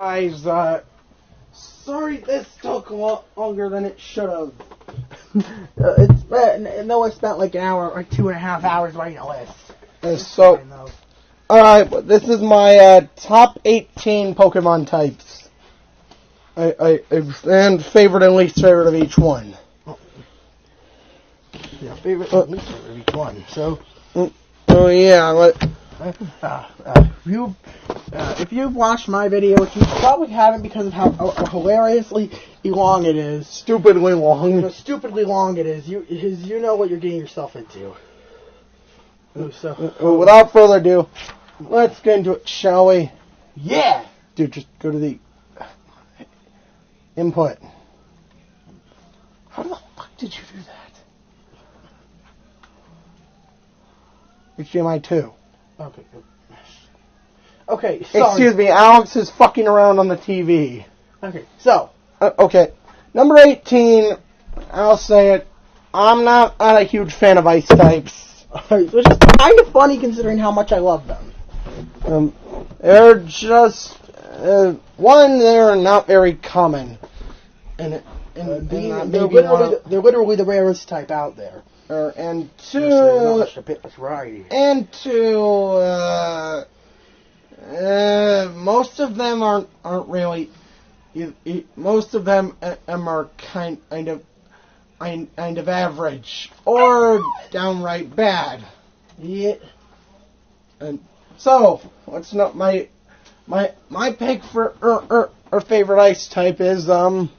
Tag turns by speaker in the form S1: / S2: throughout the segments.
S1: Guys, sorry this took a lot longer than it should have. It's spent like an hour, like 2.5 hours writing a list.
S2: Alright, this is my top 18 Pokemon types. And favorite and least favorite of each one.
S1: Yeah, favorite and least favorite of each one. So, if you've watched my video, which you probably haven't because of how hilariously long it is.
S2: Stupidly long.
S1: Stupidly long it is. You know what you're getting yourself into.
S2: Without further ado, let's get into it, shall we?
S1: Yeah!
S2: Dude, just go to the input. How the fuck did you do that? HDMI 2.
S1: Okay. Okay, sorry.
S2: Excuse me, Alex is fucking around on the TV.
S1: Okay, so.
S2: Okay. Number 18, I'll say it. I'm not a huge fan of ice types.
S1: Which is kind of funny considering how much I love them.
S2: They're just, one, they're not very common.
S1: They're literally the rarest type out there.
S2: And two,
S1: variety.
S2: And two, most of them aren't really. Most of them are kind of average or downright bad.
S1: Yeah.
S2: And so, what's not my pick for or favorite ice type is the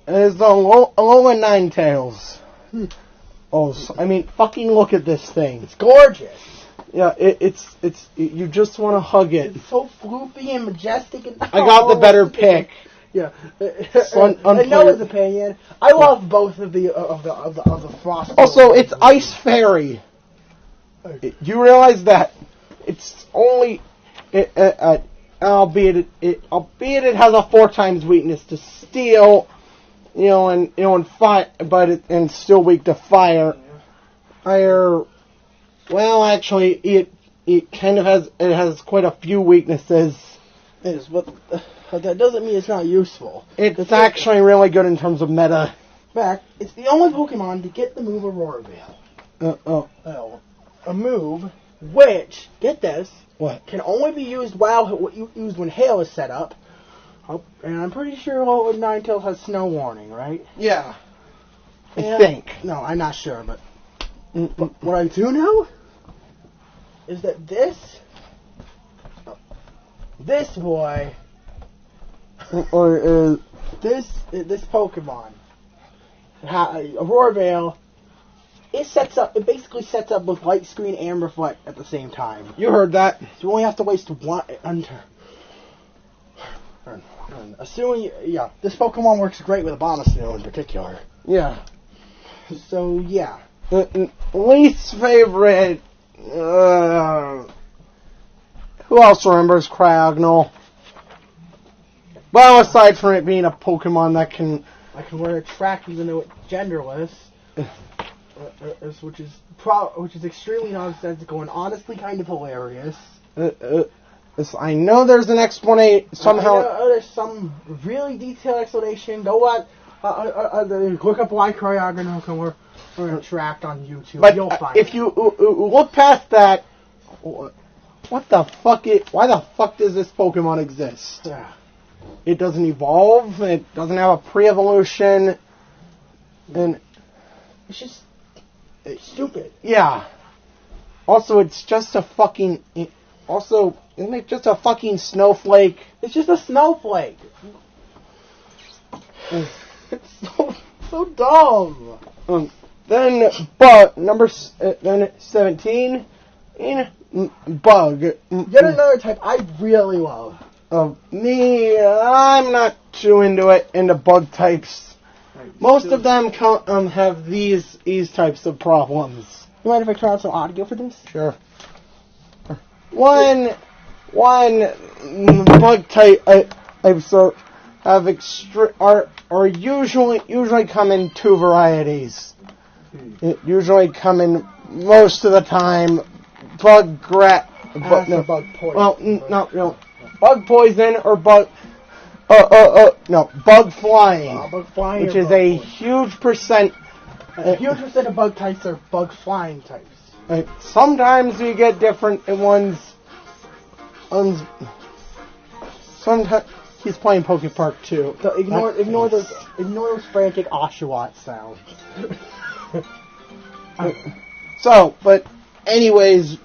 S2: Alolan Ninetales. Oh, I mean, fucking look at this thing.
S1: It's gorgeous.
S2: Yeah, it's you just want to hug it.
S1: It's so floopy and majestic. And
S2: I got the better pick.
S1: Yeah. In Noah's opinion, I love both of the frost.
S2: Also, it's Ice Fairy. You realize that it's only albeit it has a 4 times weakness to steel. And fire, but it's still weak to fire. Well, actually, it kind of has quite a few weaknesses.
S1: But that doesn't mean it's not useful.
S2: It's actually really good in terms of meta.
S1: In fact, it's the only Pokemon to get the move Aurora Veil. A move which, get this,
S2: what?
S1: Can only be used when hail is set up. And I'm pretty sure Alolan Ninetales has snow warning, right?
S2: Yeah. I think.
S1: No, I'm not sure, but what I do know is that this boy, this Pokemon, Aurora Veil, it basically sets up both Light Screen and Reflect at the same time.
S2: You heard that.
S1: So you only have to waste one. Assuming, this Pokemon works great with Abomasnow in particular.
S2: Yeah.
S1: So, yeah.
S2: Least favorite, who else remembers Cryogonal? Well, aside from it being a Pokemon that can
S1: wear a track even though it's genderless, which is extremely nonsensical and honestly kind of hilarious.
S2: I know there's an explanation somehow.
S1: There's some really detailed explanation. Go look up why Cryogonal can wear a track on YouTube.
S2: But
S1: you'll find
S2: if you look past that, why the fuck does this Pokemon exist?
S1: Yeah.
S2: It doesn't evolve. It doesn't have a pre-evolution, and
S1: it's just stupid.
S2: Yeah. Also, it's just a fucking. Also, isn't it just a fucking snowflake?
S1: It's just a snowflake. It's so dumb.
S2: Then 17 in Bug.
S1: Yet another type I really love.
S2: I'm not too into Bug types. Most of them have these types of problems.
S1: You mind if I turn on some audio for this?
S2: Sure. One Bug type are usually come in 2 varieties. It usually come in most of the time bug poison. Bug poison or bug No, bug flying.
S1: Bug flying.
S2: Which
S1: or
S2: is
S1: bug
S2: a
S1: flying.
S2: huge percent.
S1: A huge percent of bug types are bug flying types.
S2: Sometimes you get different ones. Sometimes he's playing Poke Park too.
S1: So ignore those frantic Oshawott sounds.
S2: So, but anyways,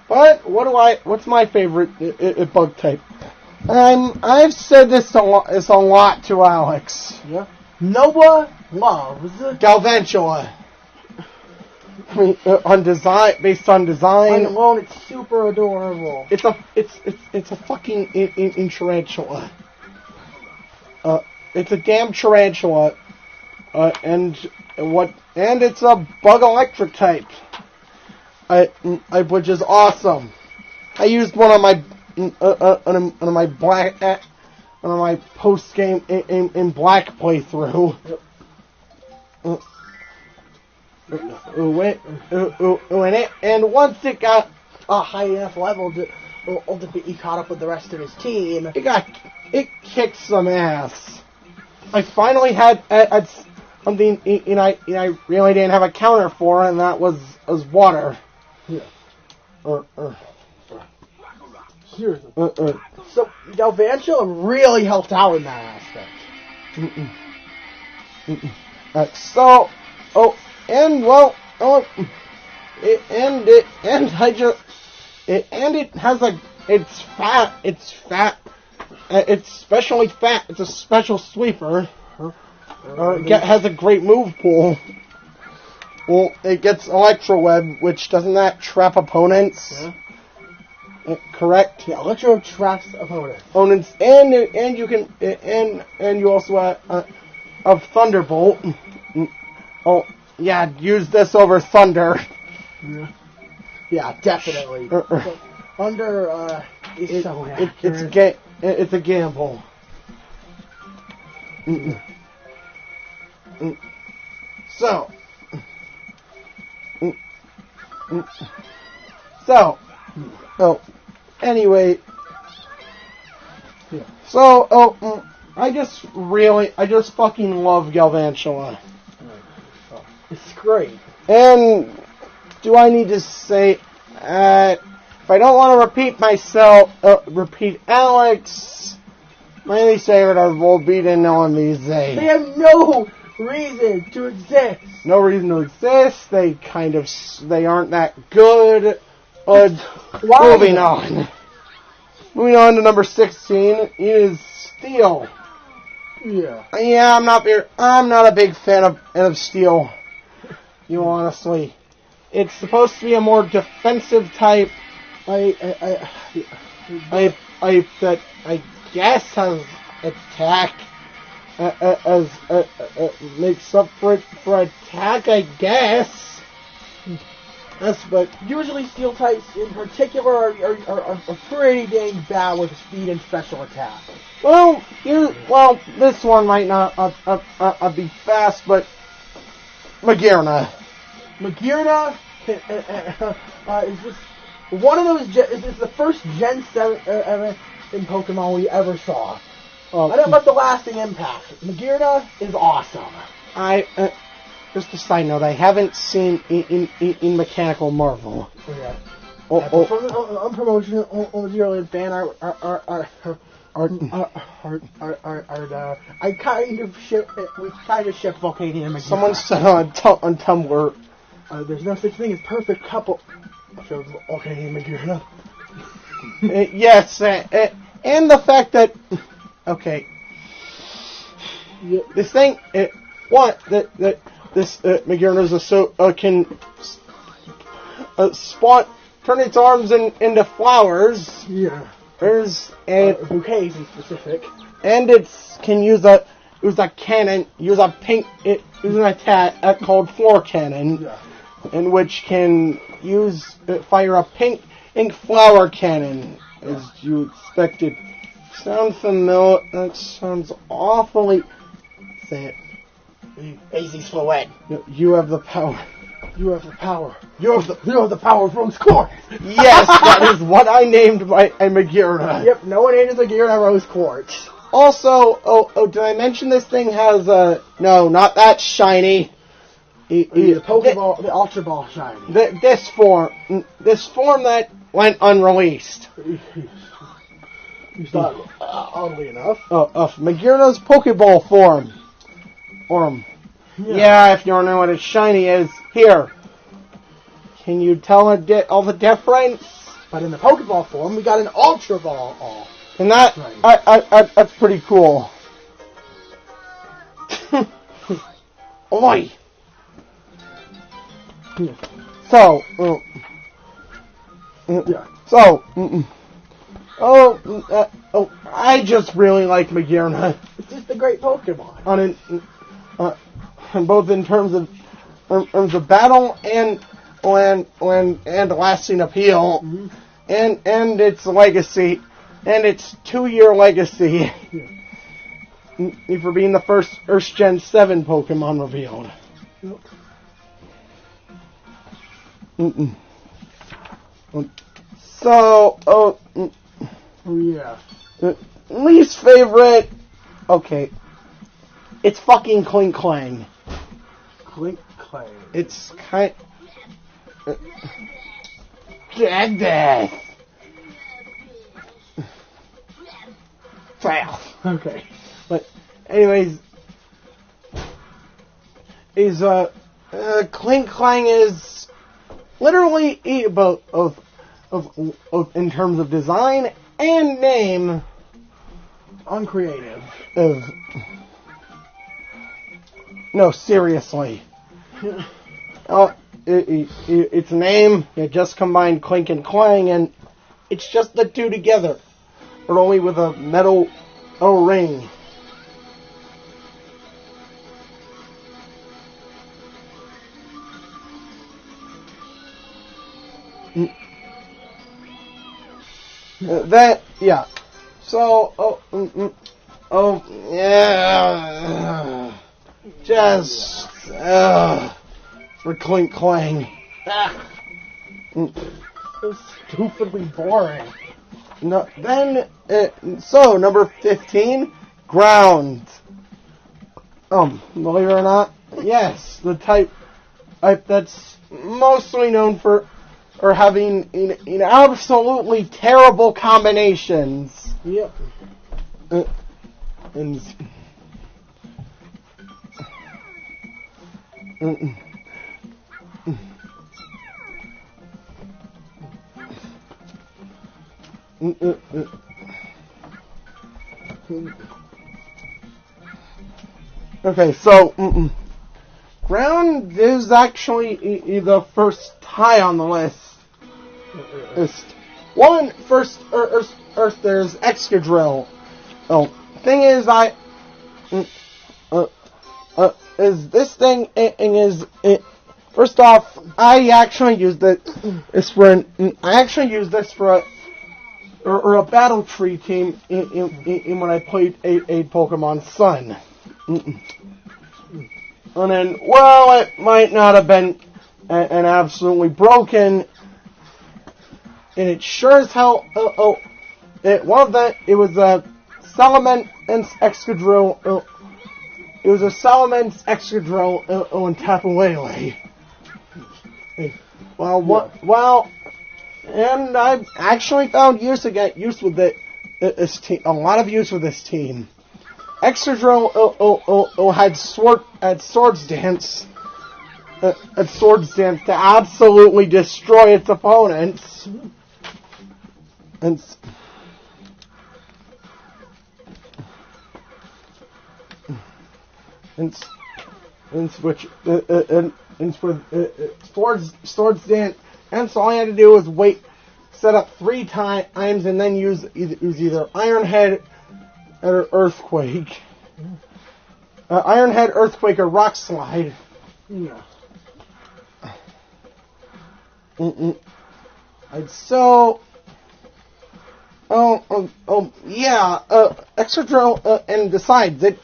S2: but what's my favorite bug type? I've said this a lot to Alex.
S1: Yeah. Noah loves
S2: Galvantula. Based on design.
S1: And alone, it's super adorable.
S2: It's a fucking tarantula. It's a damn tarantula. And it's a bug electric type. Which is awesome. I used one on my my post game in Black playthrough. And once it got
S1: A high enough level to be caught up with the rest of his team.
S2: it kicked some ass. I finally had something, and I really didn't have a counter for, and that was water.
S1: Yeah.
S2: So
S1: So Galvantula really helped out in that aspect.
S2: It's fat. It's especially fat. It's a special sweeper. Has a great move pool. Well, it gets Electro Web, which doesn't that trap opponents?
S1: Yeah.
S2: Correct.
S1: Yeah, Electro traps opponents.
S2: And you can and you also have Thunderbolt. Oh yeah, use this over Thunder.
S1: Yeah, definitely. Thunder is so accurate.
S2: It's a gamble. So. Anyway.
S1: Yeah.
S2: I just fucking love Galvantula.
S1: It's great.
S2: And do I need to say, if I don't want to repeat Alex, my least favorite are Volbeat and LMVZ.
S1: They have no reason to exist.
S2: No reason to exist. They aren't that good. Moving on. Moving on to number 16 is Steel.
S1: Yeah.
S2: Yeah, I'm not a big fan of Steel. You honestly, it's supposed to be a more defensive type. That I guess has attack makes up for attack. I guess. But
S1: usually steel types in particular are pretty dang bad with speed and special attack.
S2: Well, this one might not be fast, but Magearna
S1: is just one of those. It's the first Gen 7 in Pokemon we ever saw. I don't let the lasting impact. Magearna is awesome.
S2: Just a side note, I haven't seen in Mechanical Marvel.
S1: Yeah. From the unpromotional Zeroland fan art, we kind of ship Volcania and Magearna.
S2: Someone said on Tumblr,
S1: there's no such thing as perfect couple. Shows Volcania and Magearna.
S2: Yes, and the fact that this thing, this Magearna can spawn, turn its arms into flowers.
S1: Yeah.
S2: There's
S1: bouquets in specific.
S2: And it can use a cannon, use an attack called Floor Cannon,
S1: yeah.
S2: In which can fire a pink ink flower cannon, as you expected. Sounds familiar? That sounds awfully. Say it.
S1: Easy Fluid.
S2: You have the power.
S1: You have the power. You have the power of Rose Quartz.
S2: Yes, that is what I named my Magearna.
S1: Yep, no one named a Magearna Rose Quartz.
S2: Also, did I mention this thing has no, not that shiny.
S1: The Pokeball, the Ultra Ball shiny.
S2: This form that went unreleased.
S1: You thought, oddly enough.
S2: Of Magearna's Pokeball form. Yeah, if you don't know what a shiny is, here. Can you tell all the difference?
S1: But in the Pokeball form, we got an Ultra Ball.
S2: And that's pretty cool. Oi! So, I just really like Magearna.
S1: It's just a great Pokemon.
S2: Both in terms of battle and lasting appeal, and its legacy, and its 2-year legacy for being the first Earth Gen 7 Pokemon revealed. So,
S1: yeah.
S2: Least favorite, okay, it's fucking Clink Clang.
S1: Clink Clang.
S2: It's kind. Death. Fail.
S1: Okay.
S2: But, anyways, Clink Clang is literally both in terms of design and name
S1: uncreative.
S2: No, seriously. Its name, you just combine Clink and Clang, and it's just the two together, but only with a metal ring. Yeah. So, yeah. Just, for Clink Clang.
S1: So stupidly boring.
S2: No, then, so, number 15, Ground. Believe it or not, yes, the type that's mostly known for having in absolutely terrible combinations.
S1: Yep.
S2: And okay, so Ground is actually the first high on the list. First, there's Excadrill. Thing is, first off, I actually used this for a battle tree team in when I played a Pokemon Sun. And then, well, it might not have been an absolutely broken, and it sure as hell, it was a Salamence Excadrill, it was a Salamence Excadrill and Tapu Lele. Well, and I actually found a lot of use with this team. Excadrill had Swords Dance to absolutely destroy its opponents. And switch Swords Dance, and so all I had to do was set up 3 times, and then use either Iron Head or Earthquake. Iron Head, Earthquake, or Rock Slide.
S1: Yeah.
S2: Excadrill, and besides, it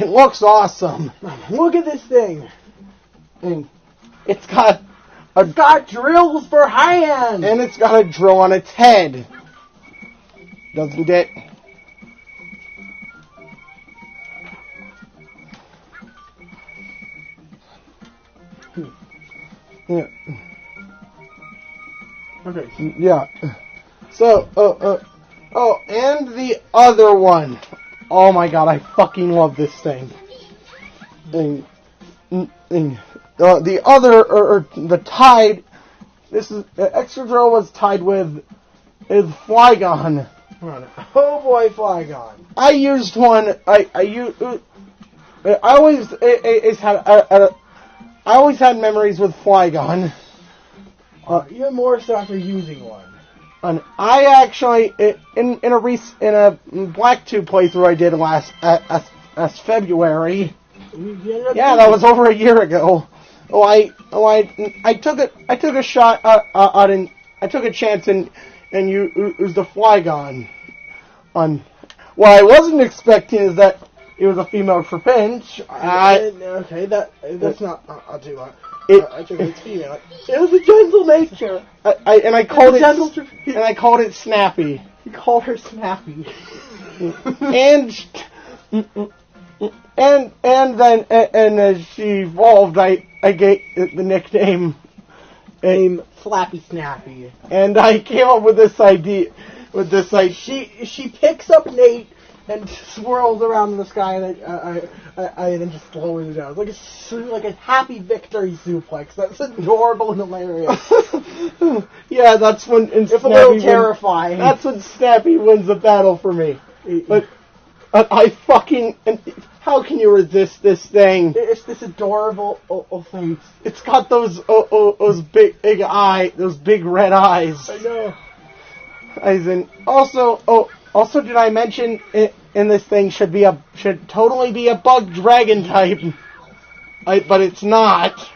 S2: looks awesome.
S1: Look at this thing.
S2: And it's got
S1: It's got drills for hands!
S2: And it's got a drill on its head. Doesn't it? Yeah.
S1: Okay.
S2: Yeah. So, and the other one. Oh my god, I fucking love this thing. The other, the tied, this is, extra drill was tied with, is Flygon.
S1: Oh boy, Flygon.
S2: I used one, I always had memories with Flygon.
S1: Even more so after using one.
S2: And I actually, in a Black 2 playthrough I did last February. Yeah, that was over a year ago. I took a shot I took a chance and used the Flygon. What I wasn't expecting is that it was a female Trapinch.
S1: Okay, that's not. I'll do that. I took it's female. It was a gentle nature.
S2: I called it Snappy.
S1: You called her Snappy.
S2: and then as she evolved, I gave it the nickname
S1: Flappy Snappy.
S2: And I came up with this idea.
S1: She picks up Nate and swirls around in the sky, and I then just lowers it down. It's like a happy victory suplex. That's adorable and hilarious.
S2: Yeah, that's when.
S1: It's a little terrifying.
S2: That's when Snappy wins the battle for me. But I fucking. How can you resist this thing?
S1: It's this adorable thing.
S2: It's got those big those big red eyes.
S1: I know.
S2: Also, did I mention in this thing should totally be a bug dragon type, but it's not.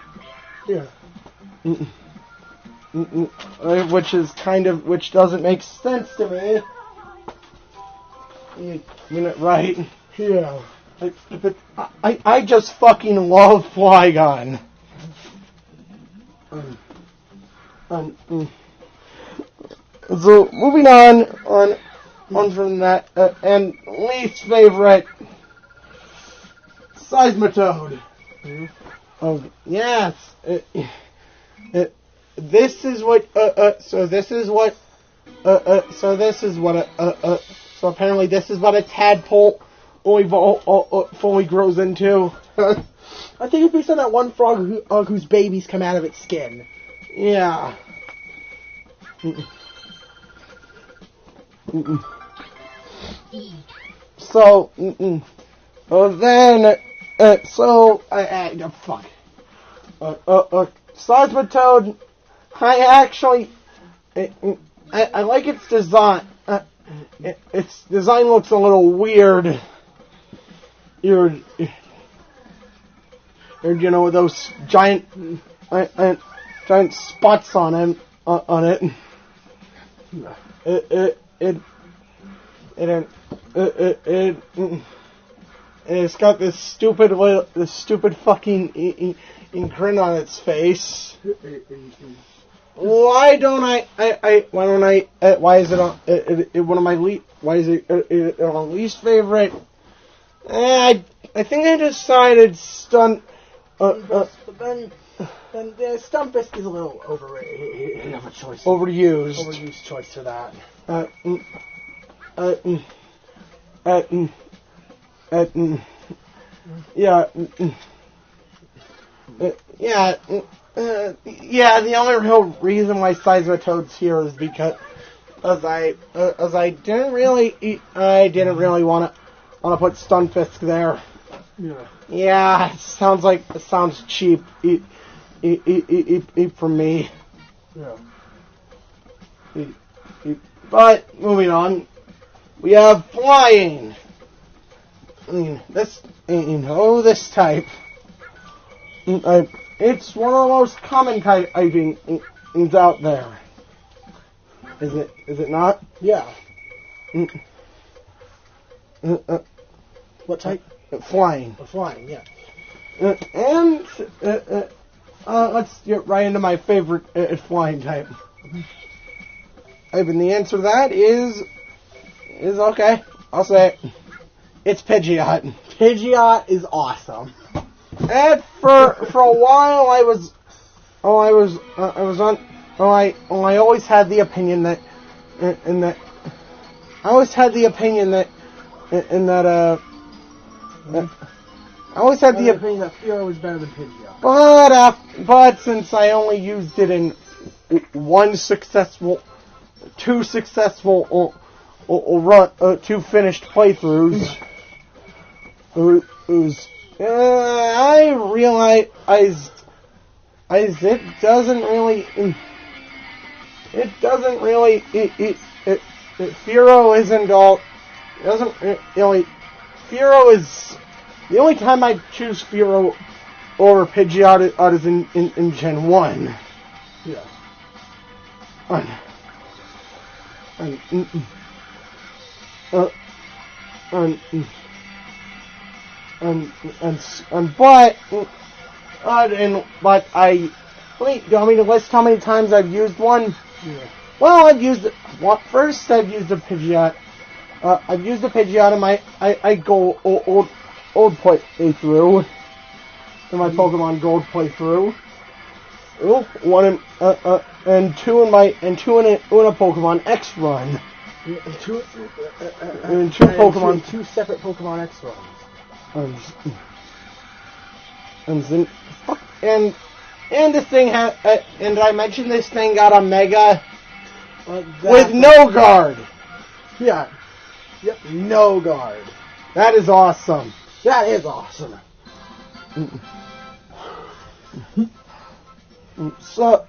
S1: Yeah.
S2: Which doesn't make sense to me. Right?
S1: Yeah.
S2: But I just fucking love Flygon. So moving on from that, and least favorite, Seismitoad.
S1: Mm-hmm.
S2: Oh yes, this is what. So apparently this is what a tadpole fully grows into.
S1: I think it's based on that one frog whose babies come out of its skin.
S2: Yeah. So, fuck. Seismitoad, I like its design. Its design looks a little weird. You know, those giant spots on it. It's got this stupid fucking grin on its face. Why is it on least favorite? I think I decided Stunt.
S1: But then Stumpist is a little overrated. You have a choice.
S2: Overused
S1: choice for that.
S2: The only real reason why Seismitoad's here is because I didn't really want to put Stunfisk there. Yeah, it sounds cheap. For me.
S1: Yeah.
S2: But moving on, we have flying. This type. It's one of the most common typings out there. Is it not?
S1: Yeah. What type?
S2: Flying.
S1: Flying, yeah.
S2: And let's get right into my favorite flying type. And the answer to that is okay. I'll say it. It's Pidgeot.
S1: Pidgeot is awesome.
S2: And for a while, I always had the opinion that
S1: opinion that Fearow was better than Pidgeot.
S2: But since I only used it in two successful two finished playthroughs, I realized it doesn't really. Fearow isn't all. It doesn't really. Fearow is the only time I choose Fearow over Pidgeot is in Gen 1.
S1: Yeah.
S2: But I. Wait, do you want me to list how many times I've used one?
S1: Yeah.
S2: Well, first I've used a Pidgeot. I've used a Pidgeot in my old playthrough. In my Pokemon Gold playthrough. One and two in a Pokemon X run.
S1: Two separate Pokemon X runs.
S2: And this thing and I mentioned this thing got a Mega with no guard.
S1: Yeah. Yep. No guard.
S2: That is awesome.
S1: That is awesome.
S2: So,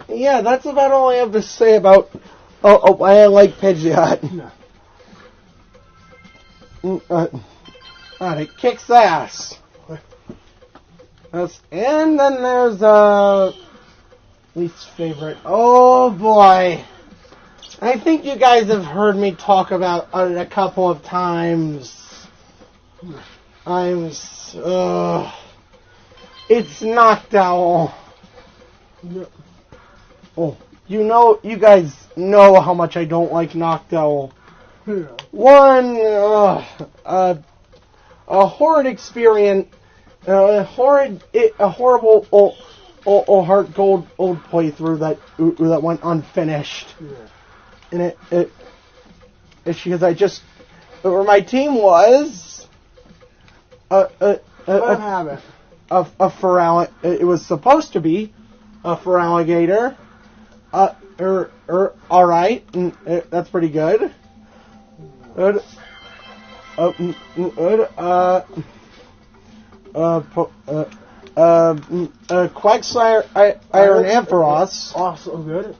S2: yeah, that's about all I have to say about why I like Pidgeot. It kicks ass. And then there's least favorite. Oh boy. I think you guys have heard me talk about it a couple of times. It's Noctowl. Oh, you guys know how much I don't like Noctowl.
S1: Yeah.
S2: One, a horrid experience, a horrible Heart Gold old playthrough that went unfinished.
S1: Yeah.
S2: And it's because where my team was a Feraligatr. It was supposed to be a Feraligatr. Alright, that's pretty good. Quagsire, Iron Ampharos.
S1: Also good.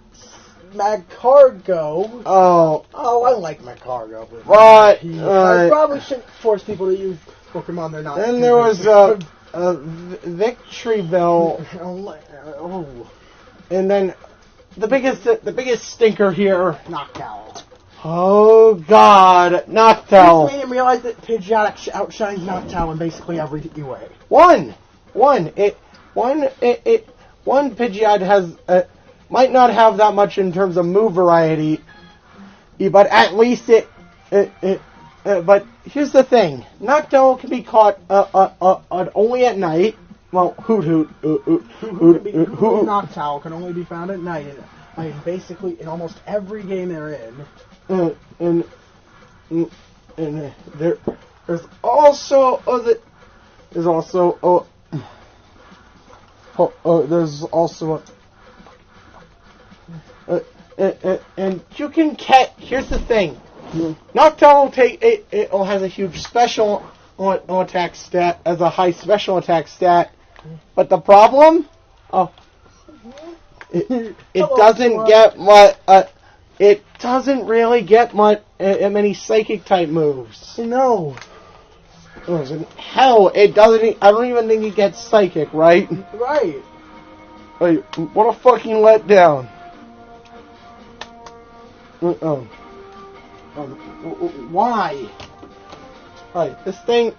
S1: Magcargo.
S2: Oh,
S1: I like Magcargo.
S2: But
S1: I probably shouldn't force people to use Pokemon they're not.
S2: Then there was Victreebel. And then the biggest stinker here,
S1: Noctowl.
S2: Oh God, Noctowl.
S1: This made him realize that Pidgeot outshines Noctowl in basically every way.
S2: One Pidgeot has might not have that much in terms of move variety, but at least but here's the thing: Noctowl can be caught only at night. Well,
S1: Noctowl can only be found at night. Basically in almost every game they're in.
S2: And there's also and you can catch. Here's the thing: Noctowl has a huge special attack stat as a high special attack stat, but the problem, it doesn't get much. It doesn't really get much many psychic type moves.
S1: No.
S2: Hell, it doesn't. I don't even think it gets psychic, right?
S1: Right.
S2: Like, what a fucking letdown. Why? Right, this thing,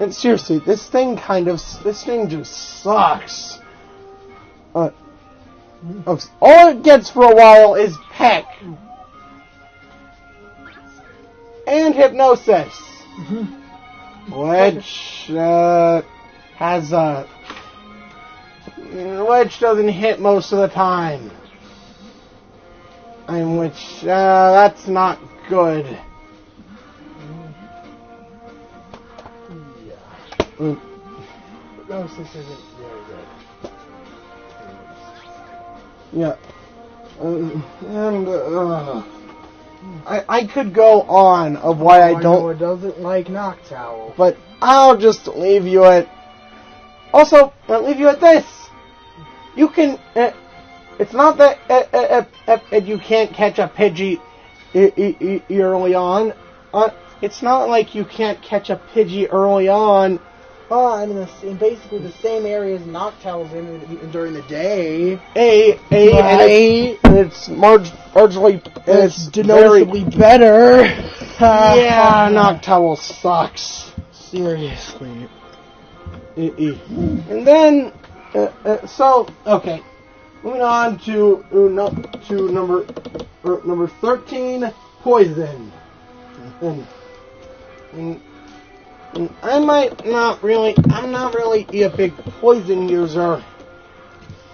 S2: and seriously, this thing just sucks. All it gets for a while is peck. And hypnosis. Which, which doesn't hit most of the time. And which, that's not good.
S1: Hypnosis isn't very good.
S2: Yeah. I could go on of why I don't.
S1: Noah doesn't like Noctowl.
S2: But I'll just leave you at. Also, I'll leave you at this. You can. It's not that you can't catch a Pidgey early on. It's not like you can't catch a Pidgey early on.
S1: I'm in basically the same area as Noctowl's in during the day.
S2: And it's marginally.
S1: It's noticeably better.
S2: Yeah, Noctowl sucks.
S1: Seriously.
S2: And then, okay, moving on to number 13, Poison. And I'm not really a big Poison user.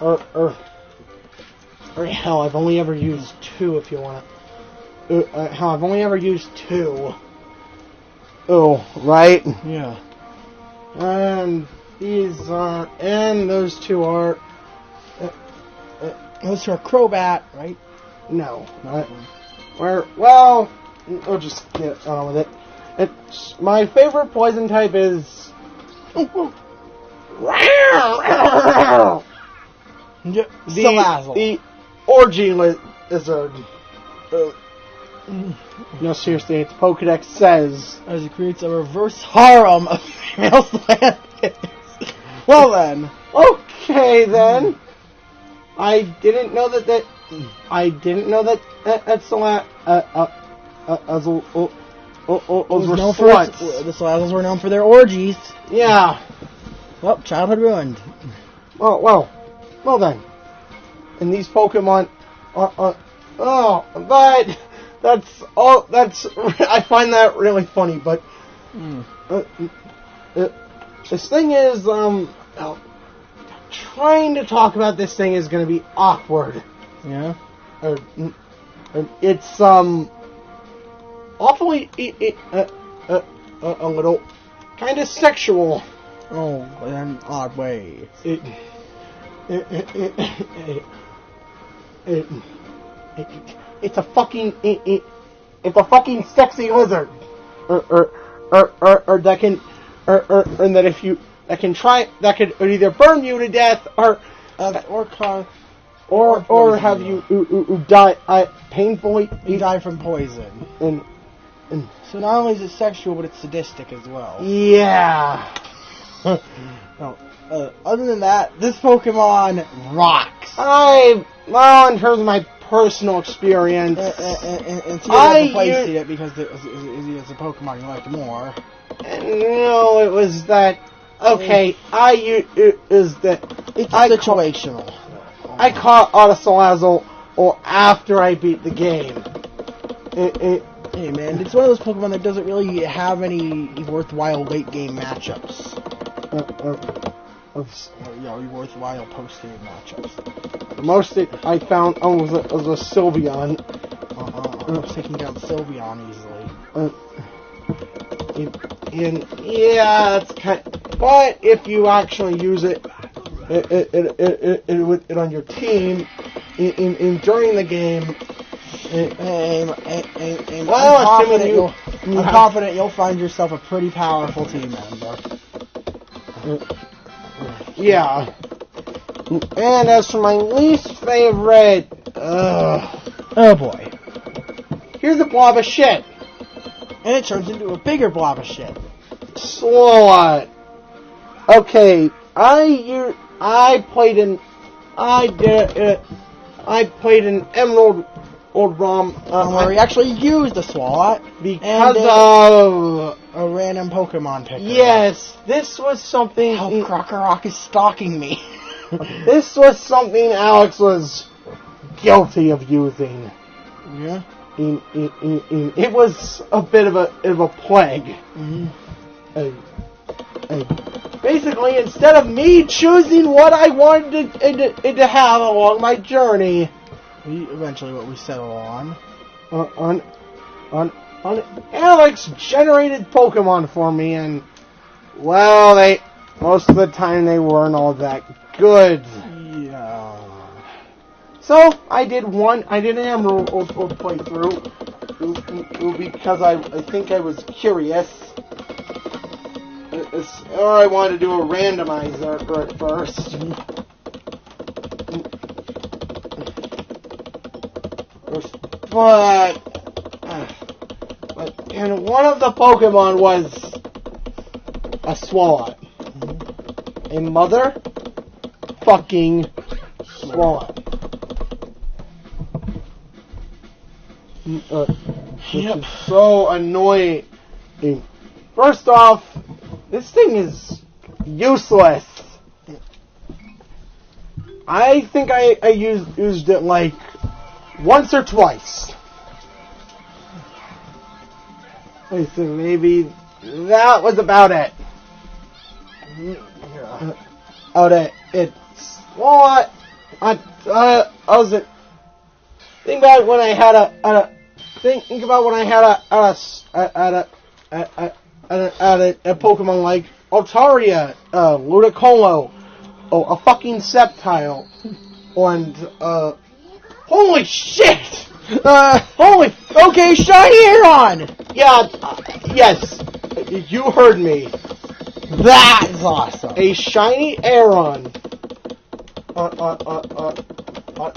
S2: Or hell, I've only ever used 2 if you want to. Hell, I've only ever used 2. Oh, right?
S1: Yeah.
S2: And those 2 are.
S1: Those are Crobat, right?
S2: No. Well, we'll just get on with it. My favorite Poison type is. The Orgy Lizard. No, seriously, its Pokedex says.
S1: As it creates a reverse harem of female Salandits. Well then.
S2: Okay then. I didn't know that
S1: the Salazzles were known for their orgies.
S2: Yeah.
S1: Well, childhood ruined.
S2: Well then. And these Pokemon but that's all. I find that really funny. But this thing is trying to talk about this thing is going to be awkward.
S1: Yeah.
S2: It's awfully a little kind of sexual.
S1: Oh, in an odd way.
S2: It's a fucking sexy lizard, or that can, and that if you that could either burn you to death or have you die painfully.
S1: You die from poison.
S2: And
S1: so not only is it sexual, but it's sadistic as well.
S2: Yeah.
S1: Other than that, this Pokemon rocks.
S2: In terms of my personal experience,
S1: and so you replaced it because it's a Pokemon you liked more.
S2: No, it was that. Okay, it's situational. I caught Autosalazzle after I beat the game.
S1: Hey man, it's one of those Pokemon that doesn't really have any worthwhile late game matchups. Worthwhile post game matchups.
S2: The most I found was a Sylveon.
S1: Taking down Sylveon easily.
S2: Yeah, that's kind. But if you actually use it on your team during the game.
S1: I'm confident you'll find yourself a pretty powerful team member.
S2: Yeah. And as for my least favorite,
S1: oh boy,
S2: here's a blob of shit,
S1: and it turns into a bigger blob of shit.
S2: Swalot. Okay, I played an Emerald old ROM.
S1: Where he actually used the Swalot
S2: Because
S1: and
S2: of...
S1: a random Pokemon picker.
S2: Yes, this was something...
S1: How Krokorok is stalking me.
S2: This was something Alex was guilty of using.
S1: Yeah.
S2: It was a bit of a plague.
S1: Mm-hmm.
S2: Basically, instead of me choosing what I wanted it to have along my journey,
S1: Eventually what we settle on.
S2: on Alex generated Pokemon for me, and well, most of the time they weren't all that good.
S1: Yeah.
S2: So I did an Emerald playthrough because I think I was curious. Or I wanted to do a randomizer at first. But and one of the Pokemon was a Swalot. A mother fucking Swalot. Which is so annoying. First off, this thing is useless. I think I used it like once or twice. I think maybe that was about it. It's what I was it. Think about when I had a Pokemon like Altaria, Ludicolo, a fucking Sceptile, and holy shit!
S1: Okay, Shiny Aeron!
S2: Yeah, yes, you heard me.
S1: That is awesome.
S2: A shiny Aeron.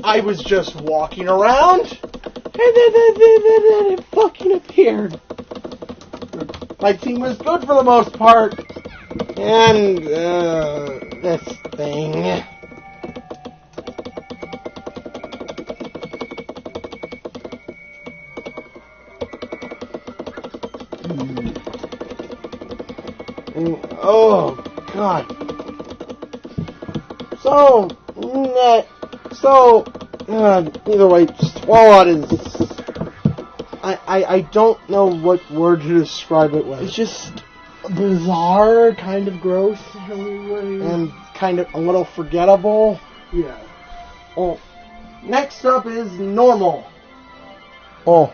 S2: I was just walking around, and then it fucking appeared. My team was good for the most part, and this thing. Oh God. Either way, Swalot is. I don't know what word to describe it with.
S1: It's just bizarre, kind of gross,
S2: and kind of a little forgettable.
S1: Yeah.
S2: Oh, next up is normal. Well,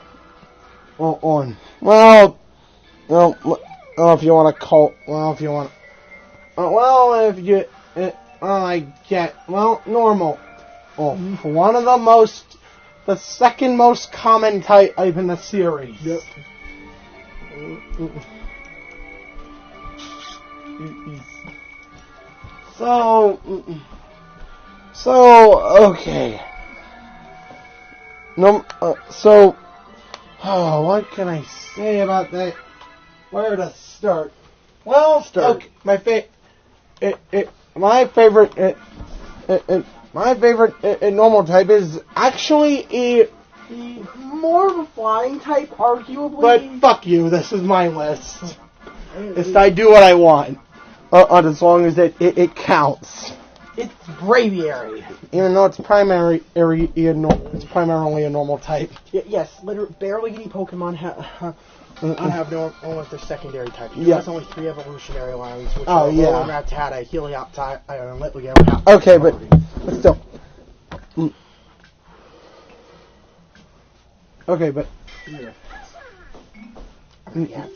S2: if you want to call, normal. One of the second most common type in the series.
S1: Yep.
S2: Okay. What can I say about that? Where to start? Well, okay, my favorite normal type is actually
S1: more of a flying type, arguably.
S2: But fuck you, this is my list. I do what I want, as long as it counts.
S1: It's Braviary.
S2: Even though it's primarily a normal type.
S1: Yes, barely any Pokemon have almost their secondary type.
S2: There's
S1: only 3 evolutionary lines, which
S2: are
S1: Rattata, Helioptile, and Litleo.
S2: Okay, but still. Okay, but.
S1: Yeah.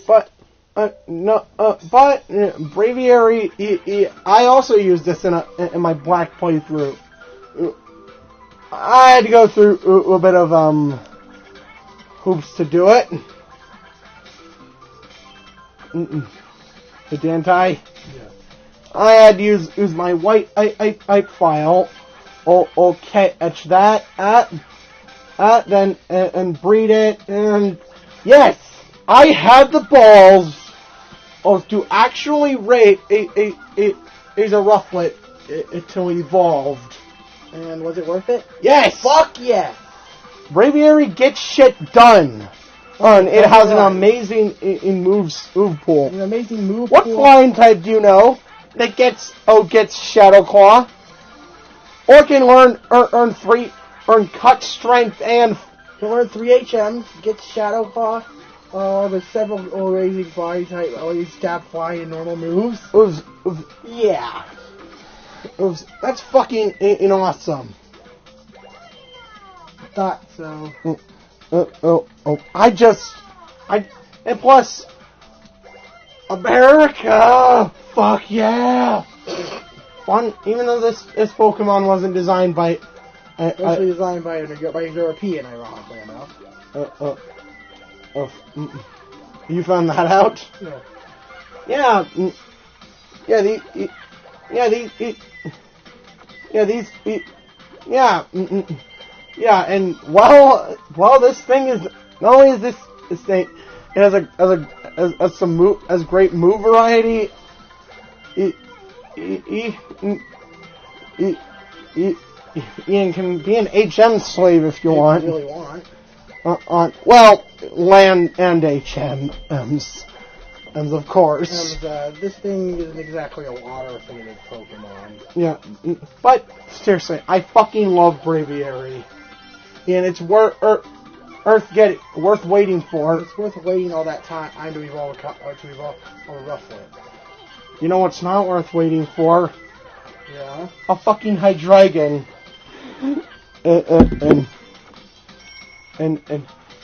S2: But Braviary, I also used this in my black playthrough. I had to go through a bit of hoops to do it. Didn't I? Yeah. I had to use my white type file. Okay, etch that then and breed it, and yes, I had the balls to actually rate a Rufflet until evolved.
S1: And was it worth it?
S2: Yes!
S1: Fuck yes!
S2: Braviary gets shit done. And it has an amazing move pool.
S1: An amazing move
S2: What
S1: pool.
S2: flying type do you know that gets Shadow Claw? Or can earn cut strength and
S1: Can learn 3 HMs, gets Shadow Claw. There's several raising flying type, stab flying and normal moves. Yeah.
S2: That's fucking awesome.
S1: Thought so.
S2: And plus, America! Fuck yeah! Fun, even though this Pokemon wasn't designed by...
S1: Actually designed by a European, ironically enough.
S2: You found that out?
S1: No.
S2: Yeah. Yeah, and while this thing is not only is this thing, it has some great move variety. Ian can be an HM slave if you want.
S1: If you really want.
S2: Well, land and HMs, of course.
S1: And this thing isn't exactly a water-themed Pokemon.
S2: Yeah, but seriously, I fucking love Braviary, and it's worth waiting for.
S1: It's worth waiting all that time to evolve a Rufflet.
S2: You know what's not worth waiting for?
S1: Yeah.
S2: A fucking Hydreigon. And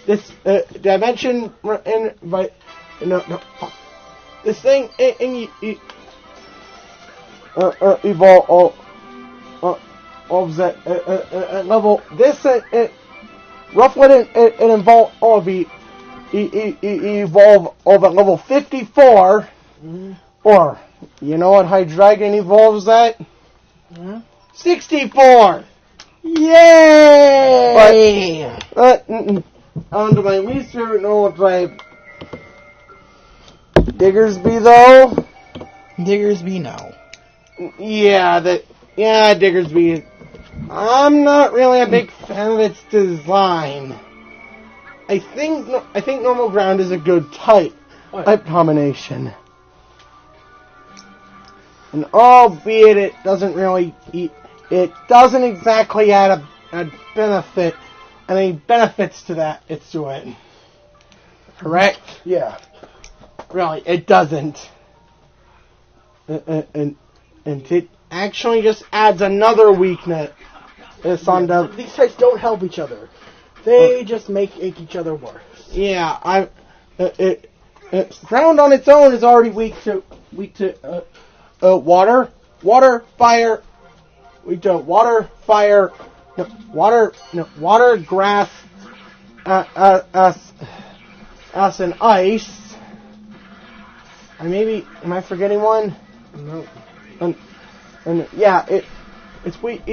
S2: this dimension this thing evolves at level this Rufflet and evolve at level 54.
S1: Mm-hmm.
S2: Or you know what Hydreigon evolves at?
S1: Mm-hmm.
S2: 64.
S1: Yay!
S2: But on to my least favorite normal type, Diggersby though.
S1: Diggersby, no.
S2: Yeah, Diggersby. I'm not really a big fan of its design. I think normal ground is a good type combination. And albeit it doesn't exactly add a benefit, any benefits to that, it's to it. Correct?
S1: Yeah.
S2: Really, it doesn't. And it actually just adds another weakness. These
S1: types don't help each other. They just make each other worse.
S2: Yeah, ground on its own is already weak to water, fire. Water, grass, and ice. Am I forgetting one?
S1: No.
S2: And yeah, it's weak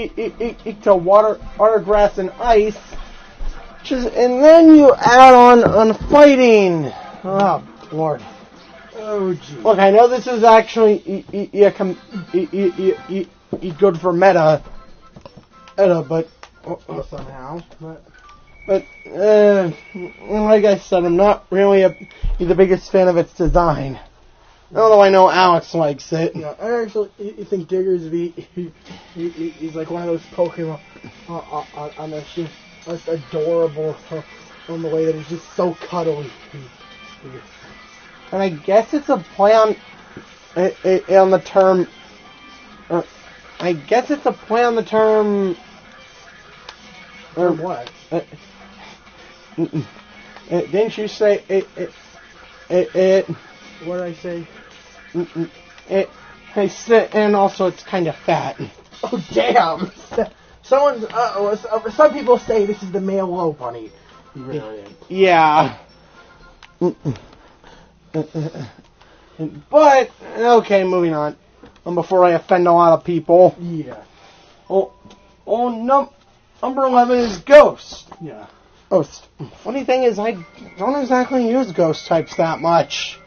S2: to water, grass, and ice. And then you add on fighting. Oh Lord.
S1: Oh gee.
S2: Look, I know this is actually good for meta, but
S1: somehow,
S2: but like I said, I'm not really the biggest fan of its design. Although I know Alex likes it.
S1: Yeah, I actually think Diggersby he's like one of those Pokemon on the just adorable on the way that he's just so cuddly.
S2: And I guess it's a play on the term. I guess it's a play on the term.
S1: Or what?
S2: Didn't you say it?
S1: What did I say?
S2: And also it's kind of fat.
S1: Oh damn! Some people say this is the male low bunny variant.
S2: Yeah. But okay, moving on. Before I offend a lot of people.
S1: Yeah.
S2: Number 11 is Ghost.
S1: Yeah.
S2: Ghost. Funny thing is, I don't exactly use Ghost types that much.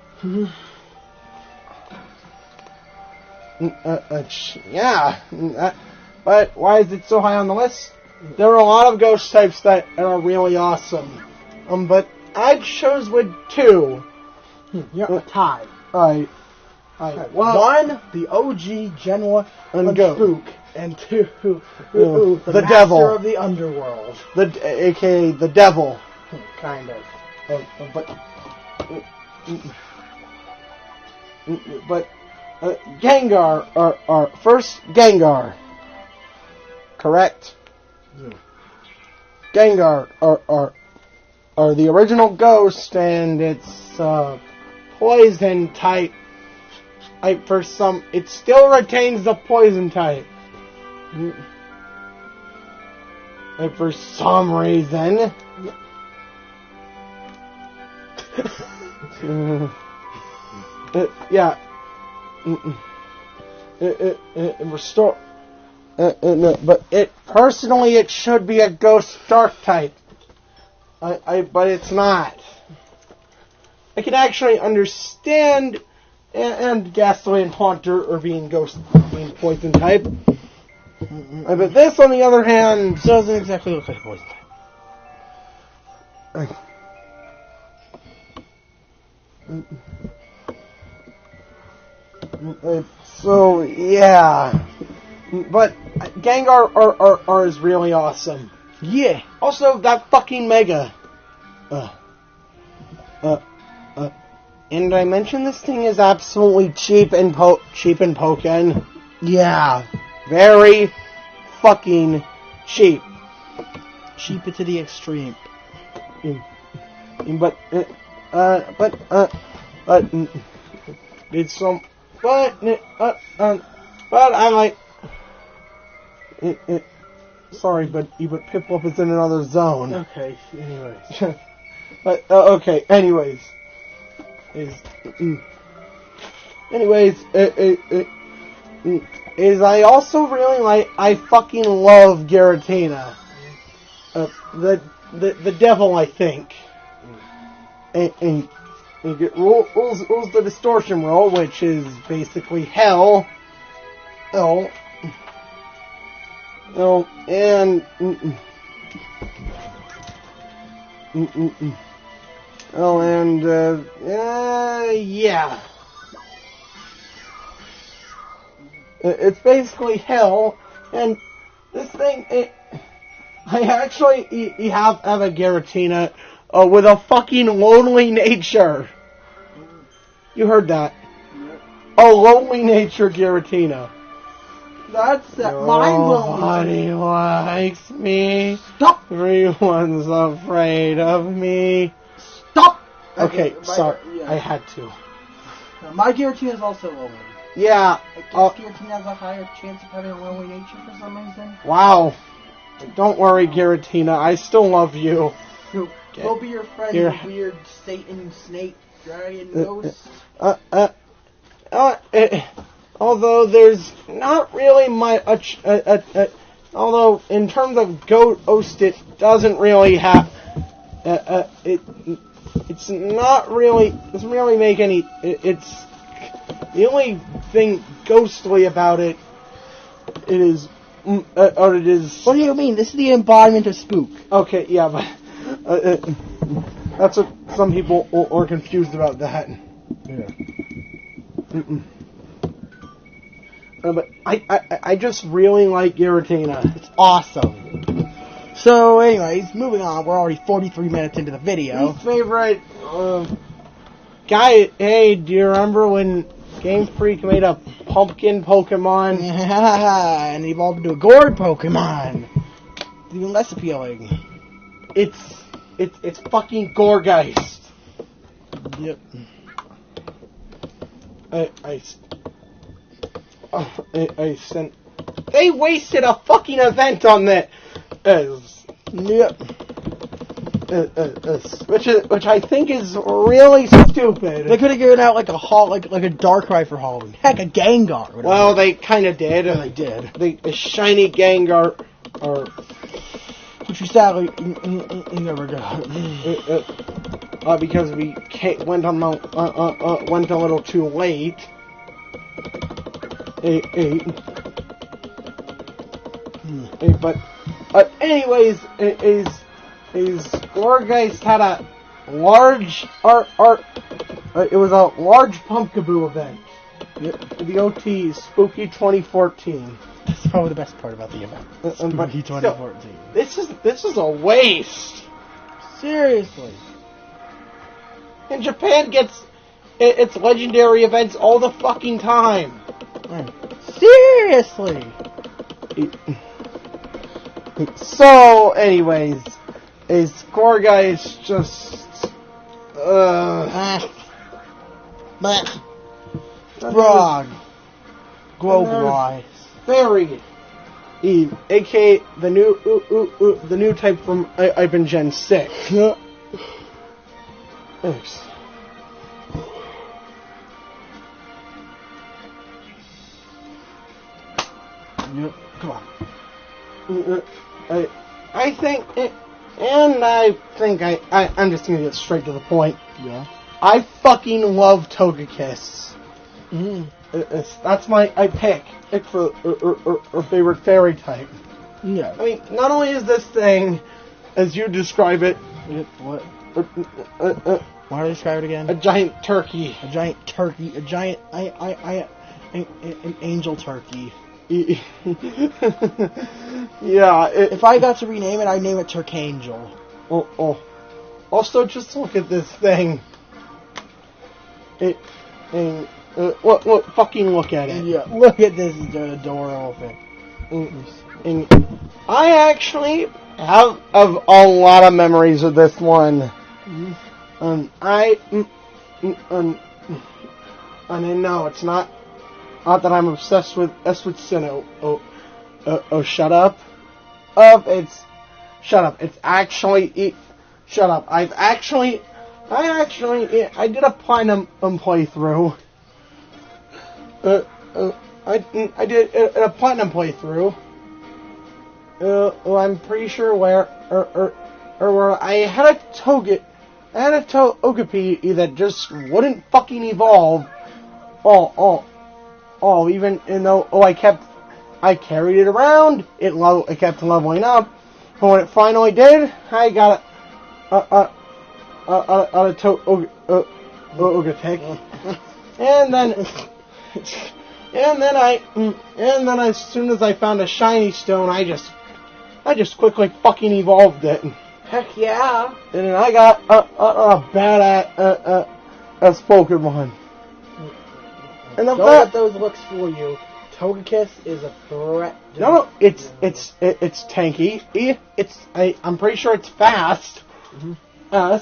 S2: Yeah. But why is it so high on the list? there are a lot of ghost types that are really awesome. But I chose with two.
S1: You're tied.
S2: Alright.
S1: One, the OG Genoa
S2: And go.
S1: Spook, and two,
S2: the
S1: Master
S2: devil
S1: of the Underworld.
S2: AKA the devil.
S1: Kind of.
S2: But Gengar are first Gengar. Correct?
S1: Yeah.
S2: Gengar are the original ghost, and it's poison type. For some, it still retains the poison type. And for some reason, yeah, it restore. But personally, it should be a ghost dark type. But it's not. I can actually understand, and Gastly and Haunter are being poison type. But this, on the other hand,
S1: Doesn't exactly look like a poison type.
S2: So yeah, but Gengar is really awesome.
S1: Yeah.
S2: Also, that fucking Mega. And I mentioned this thing is absolutely cheap and Pokken.
S1: Yeah.
S2: Very fucking cheap.
S1: Cheap it to the extreme.
S2: But it's some. But I like. Sorry, but Piplup is in another zone.
S1: Okay. Anyways.
S2: Okay. Anyways, I also really like. I fucking love Giratina. The devil, I think. And you get rules the distortion roll, which is basically hell. And yeah. It's basically hell, and this thing, I actually have a Giratina with a fucking lonely nature. You heard that? A lonely nature Giratina.
S1: That's mind-blowing.
S2: Nobody likes me.
S1: Stop!
S2: Everyone's afraid of me.
S1: Stop!
S2: Okay, sorry. I had to.
S1: My Giratina is also lonely.
S2: Yeah.
S1: I guess Giratina has a higher chance of having a lonely nature for some reason.
S2: Wow. Don't worry, Giratina. I still love you.
S1: We'll be your friend, you weird Satan, snake, dragon, ghost.
S2: Although there's not really much. Although in terms of ghost, it doesn't really have. It's not really. Doesn't really make any. It's the only thing ghostly about it. It is. Or it is.
S1: What do you mean? This is the embodiment of spook.
S2: Okay, yeah, but that's what some people are confused about that.
S1: Yeah.
S2: But I just really like Giratina.
S1: It's awesome. So, anyways, moving on. We're already 43 minutes into the video.
S2: My favorite guy. Hey, do you remember when Game Freak made a pumpkin Pokemon?
S1: And it evolved into a gourd Pokemon. It's even less appealing.
S2: It's fucking Gourgeist.
S1: Yep.
S2: I sent. They wasted a fucking event on that.
S1: Yep.
S2: Which I think is really stupid.
S1: They could have given out like a Darkrai for Halloween. Heck, a Gengar.
S2: Well, they kind of did.
S1: Yeah, they did.
S2: The shiny Gengar,
S1: which we sadly never got.
S2: Because we went a little too late. But Anyways, is Gourgeist had a large it was a large Pumpkaboo event. The OT Spooky 2014.
S1: That's probably the best part about the event. Spooky 2014.
S2: This is a waste.
S1: Seriously.
S2: And Japan gets its legendary events all the fucking time.
S1: Seriously.
S2: So, anyways, is Gourgeist just
S1: Frog. Globalize.
S2: Fairy Eve, aka the new type from Ivan Gen 6. Thanks.
S1: Yep. Come on.
S2: I think I'm just gonna get straight to the point.
S1: Yeah.
S2: I fucking love Togekiss. That's my pick for favorite fairy type.
S1: Yeah.
S2: I mean, not only is this thing, as you describe it,
S1: What? Why do I describe it again?
S2: a giant turkey.
S1: A giant turkey. A giant. An angel turkey.
S2: Yeah.
S1: If I got to rename it, I'd name it Turkangel.
S2: Also, just look at this thing. Look, fucking look at it.
S1: Yeah. Look at this adorable thing.
S2: And I actually have a lot of memories of this one. And I know it's not that I'm obsessed with Sinnoh. Shut up. Shut up. It's actually shut up. I did a platinum playthrough. I did a platinum playthrough. I'm pretty sure where I had a Togepi that just wouldn't fucking evolve. Even though I carried it around, it kept leveling up. But when it finally did, I got a Togetic, and then as soon as I found a shiny stone, I just quickly fucking evolved it.
S1: Heck yeah!
S2: And then I got a badass Pokemon. And
S1: Don't let those looks fool you. Togekiss is a threat.
S2: No, it's tanky. I'm pretty sure it's fast. I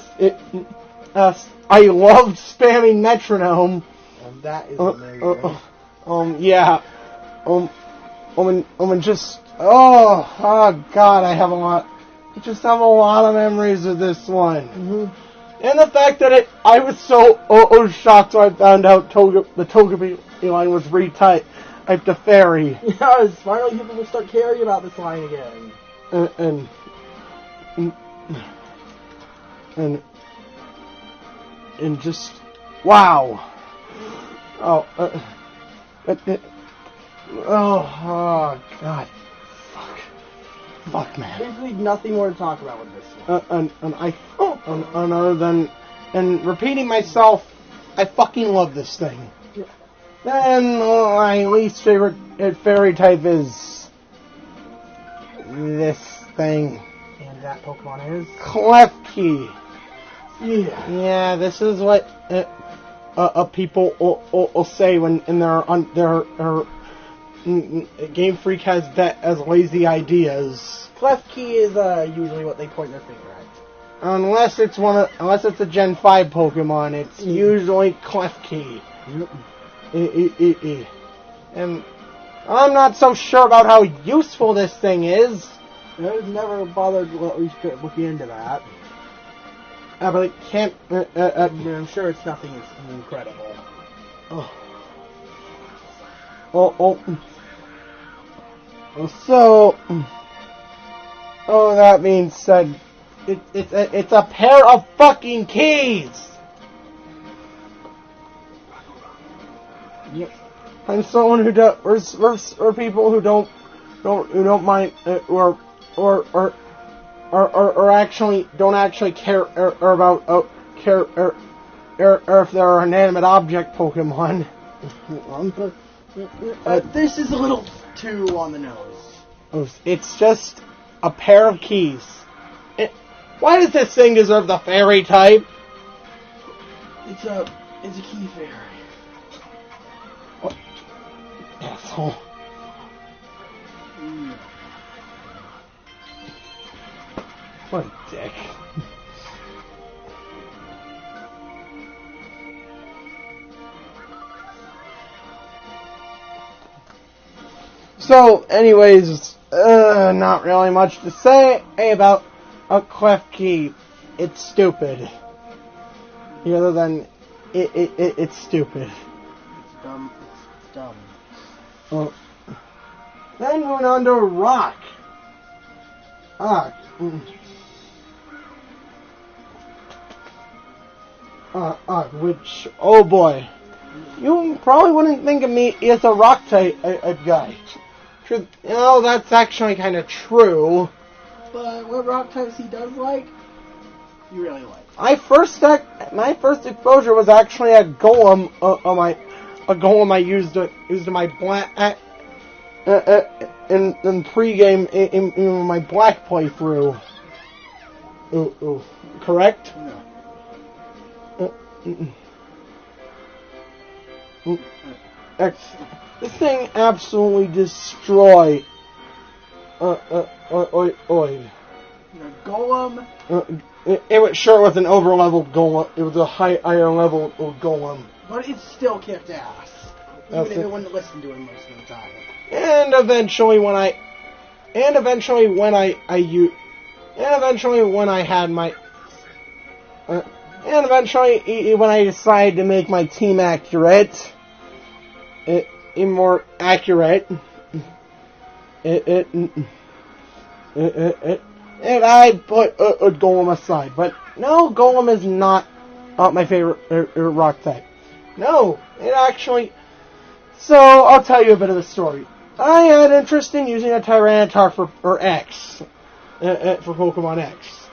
S2: love spamming Metronome.
S1: And that is amazing.
S2: Yeah. God, I just have a lot of memories of this one. And the fact that I was so shocked when I found out the Togepi line was retyped to Fairy.
S1: Yes, finally people will start caring about this line again.
S2: And just wow. God. Fuck, man.
S1: Basically, nothing more to talk about with this one.
S2: Other than repeating myself, I fucking love this thing.
S1: Yeah.
S2: And my least favorite fairy type is this thing.
S1: And that Pokemon is
S2: Klefki.
S1: Yeah.
S2: Yeah, this is what people will say when in their Game Freak has that as lazy ideas.
S1: Klefki is usually what they point their finger at.
S2: Unless it's a Gen 5 Pokemon, it's usually Klefki. And I'm not so sure about how useful this thing is.
S1: I've never bothered looking into that.
S2: But it can't.
S1: I'm sure it's nothing incredible.
S2: So, that being said, it's a pair of fucking keys.
S1: Yep.
S2: I'm someone who does, or people who don't mind, or actually don't actually care about or if they're inanimate object Pokemon.
S1: This is a little too on the nose.
S2: It's just a pair of keys. Why does this thing deserve the fairy type?
S1: It's a key fairy.
S2: What? Asshole. What a dick. So, anyways, not really much to say about a cleft key. It's stupid. Other than it's stupid.
S1: It's dumb. It's dumb.
S2: Then moving on to rock. Which, oh boy, you probably wouldn't think of me as a rock type guy. That's actually kind of true.
S1: But what rock types he does like, you really like.
S2: My first exposure was actually a Golem. A Golem I used in my black in pregame in my black playthrough. Ooh. Correct?
S1: No.
S2: This thing absolutely destroyed. Golem. It was sure was an over-leveled Golem. It was a higher level Golem.
S1: But it still kicked ass. Even if it wouldn't listen to him most of the time.
S2: And eventually when I decided to make my team accurate, more accurate, and I put a Golem aside. But no, Golem is not my favorite rock type. No, it actually. So I'll tell you a bit of the story. I had interest in using a Tyranitar for X, for Pokemon X.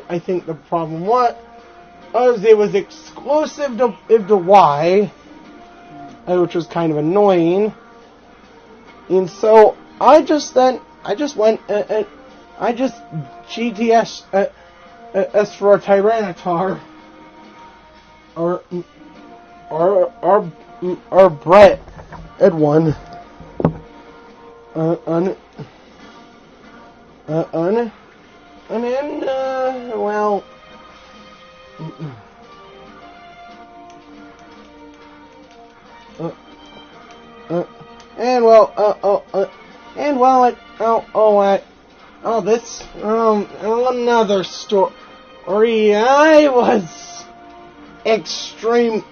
S2: I think the problem was it was exclusive to Y, which was kind of annoying. And so I just went GTS as for a Tyranitar, or Brett had one. And then, well, another story. I was extreme.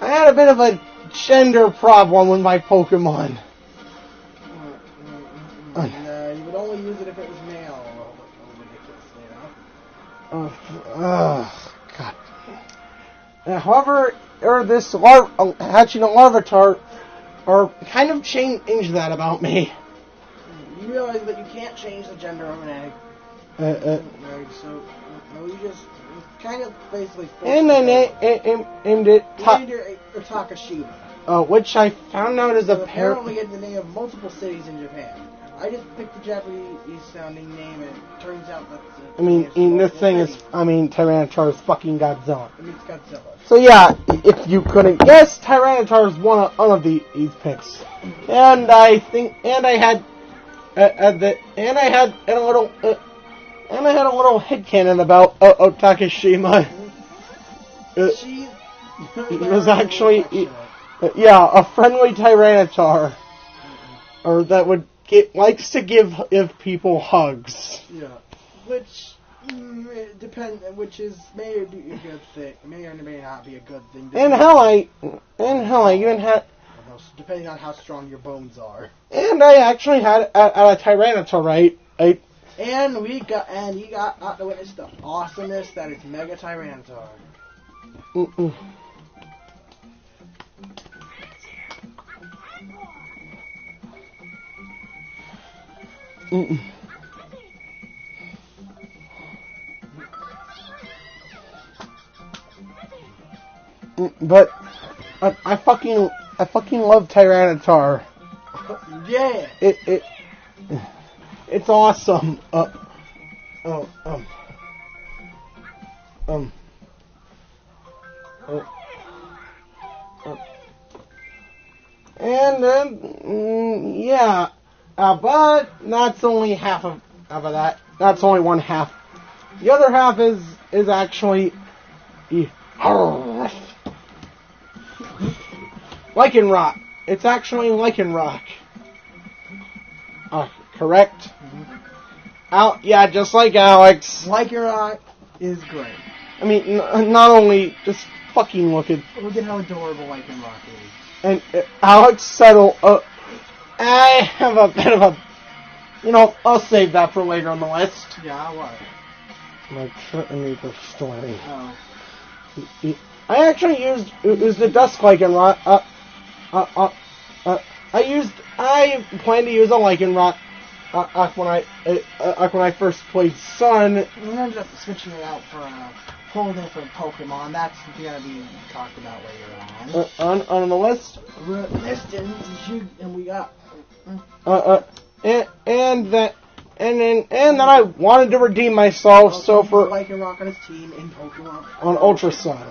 S2: I had a bit of a gender problem with my Pokemon.
S1: You would only use it if it was male. Ridiculous,
S2: God. However, this hatching a Larvitar, kind of changed that about me.
S1: You realize that you can't change the gender of an egg. So you just kind of basically.
S2: And I named it
S1: Takashima.
S2: Which I found out is
S1: apparently had the name of multiple cities in Japan. I just picked the Japanese-sounding name, and it turns out that's.
S2: Tyranitar is fucking Godzilla.
S1: I mean, it's Godzilla.
S2: So yeah, if you couldn't guess, Tyranitar is one of these picks, and I had a little headcanon about Takashima. It was actually a friendly Tyranitar, or that likes to give people hugs.
S1: Yeah, which may be a good thing, may or may not be a good thing.
S2: And hell, I even had.
S1: Depending on how strong your bones are.
S2: And I actually had a Tyranitar, right?
S1: And he got to witness the awesomeness that is Mega Tyranitar.
S2: But I fucking love Tyranitar.
S1: Yeah.
S2: It's awesome. And then yeah, but that's only half of that. That's only one half. The other half is actually Lycanroc. It's actually Lycanroc. Correct? Yeah, just like Alex.
S1: Lycanroc is great.
S2: I mean, not only just fucking look at
S1: how adorable Lycanroc is.
S2: And Alex Settle. I have a bit of a. I'll save that for later on the list.
S1: Yeah, what?
S2: My Treemeter story.
S1: Oh.
S2: I actually used the Dusk Lycanroc. I plan to use a Lycanroc when I first played Sun.
S1: We ended up switching it out for a whole different Pokemon. That's gonna be talked about later on.
S2: On the list.
S1: And we got.
S2: And then I wanted to redeem myself, so for
S1: Lycanroc on his team in Pokemon
S2: on Ultra Sun.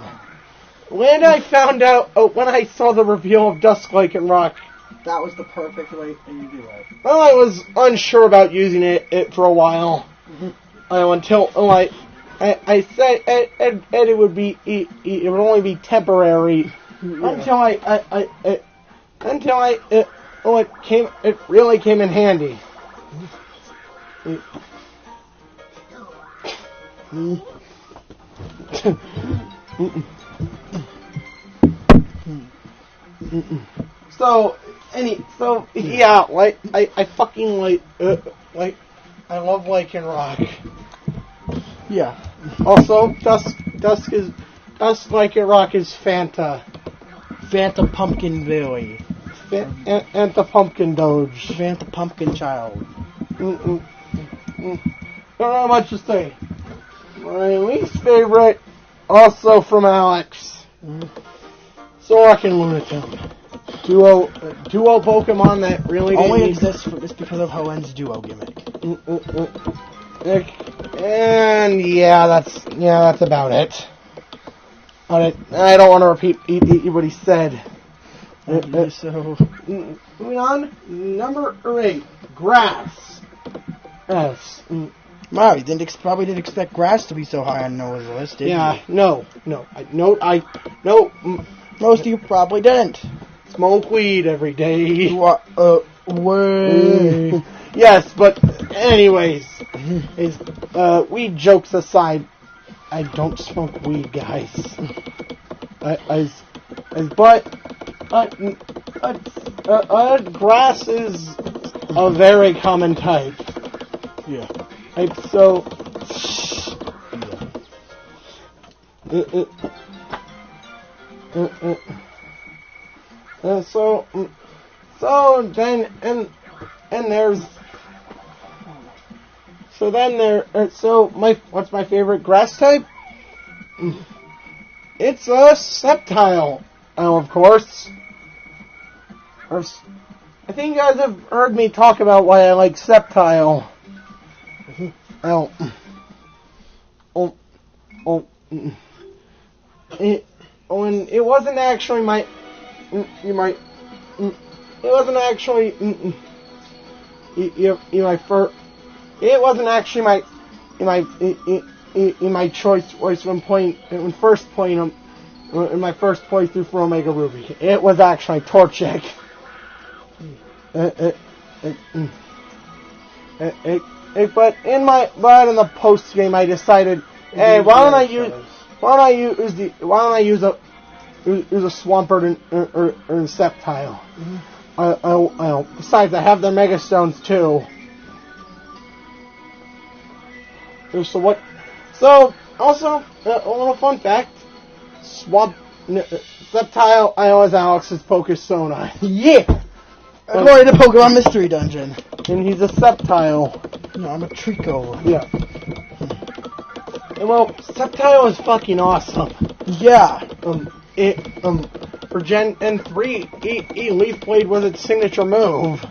S2: When I found out, when I saw the reveal of Dusk Lycanroc,
S1: that was the perfect way to do it.
S2: Well, I was unsure about using it for a while, until I said it would be it would only be temporary until it really came in handy. So yeah, I fucking I love Lycanroc.
S1: Yeah.
S2: Also, Dusk Lycanroc is Fanta
S1: Pumpkin Billy.
S2: And the Pumpkin Doge.
S1: Fanta Pumpkin Child.
S2: Don't have much to say. My least favorite, also from Alex. Zork and Lunatone. Duo Pokemon that really
S1: only exists just because of Hoenn's duo gimmick.
S2: And yeah, that's about it. I don't want to repeat what he said.
S1: So
S2: moving on, number 8, Grass. Yes.
S1: Wow, you probably didn't expect Grass to be so high on Noah's list, did you?
S2: No.
S1: Most of you probably didn't.
S2: Smoke weed every day.
S1: Way.
S2: Yes, but anyways, weed jokes aside, I don't smoke weed, guys. Grass is a very common type.
S1: Yeah.
S2: So. What's my favorite grass type? It's a Sceptile. Of course. I think you guys have heard me talk about why I like Sceptile. It wasn't actually my. It wasn't actually my choice when first playing them in my first playthrough for Omega Ruby. It was actually Torchic. But in the post game I decided, hey, why don't I use a Swampert or a Sceptile. Besides, I have their Mega Stones too. So also a little fun fact: Sceptile I was Alex's Pokésona.
S1: Yeah. According to Pokemon Mystery Dungeon.
S2: And he's a Sceptile.
S1: No, I'm a Trico.
S2: Yeah. And well, Sceptile is fucking awesome.
S1: Yeah.
S2: For Gen N3, Leaf Blade was its signature move.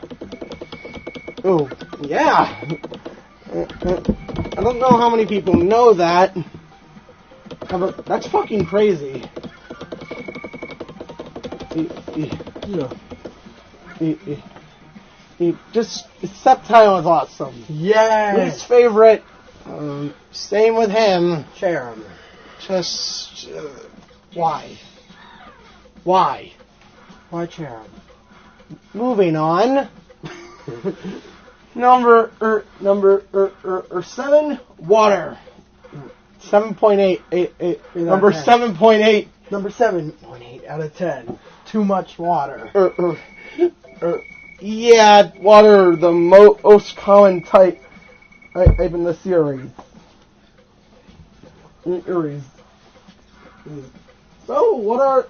S2: Oh, yeah. I don't know how many people know that. But that's fucking crazy.
S1: Yeah.
S2: Sceptile is awesome.
S1: Yeah.
S2: Least favorite, same with him.
S1: Cherim.
S2: Just, why? Why?
S1: Why Cherim?
S2: Moving on. Number 7, water. 7.8. Number 7.8.
S1: Number 7.8 out of 10. Too much water.
S2: Yeah, water, the most common type in the series. So what?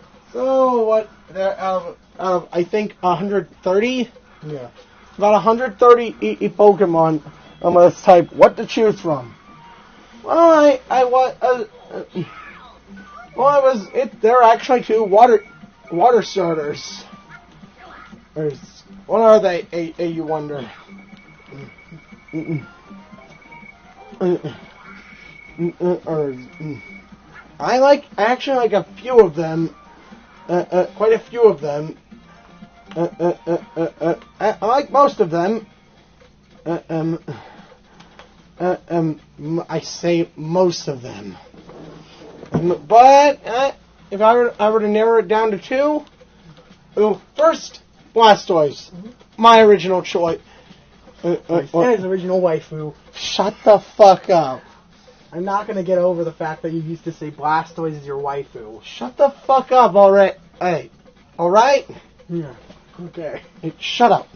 S2: Out of I think 130.
S1: Yeah.
S2: About 130 Pokemon of this type. What to choose from? Well, there are actually 2 water starters. What are they? You wonder. I actually like a few of them. Quite a few of them. I like most of them. I say most of them. But if I were to narrow it down to 2, first, Blastoise, my original choice.
S1: And his original waifu.
S2: Shut the fuck up.
S1: I'm not gonna get over the fact that you used to say Blastoise is your waifu.
S2: Shut the fuck up, alright? Hey, alright?
S1: Yeah. Okay.
S2: Hey, shut up.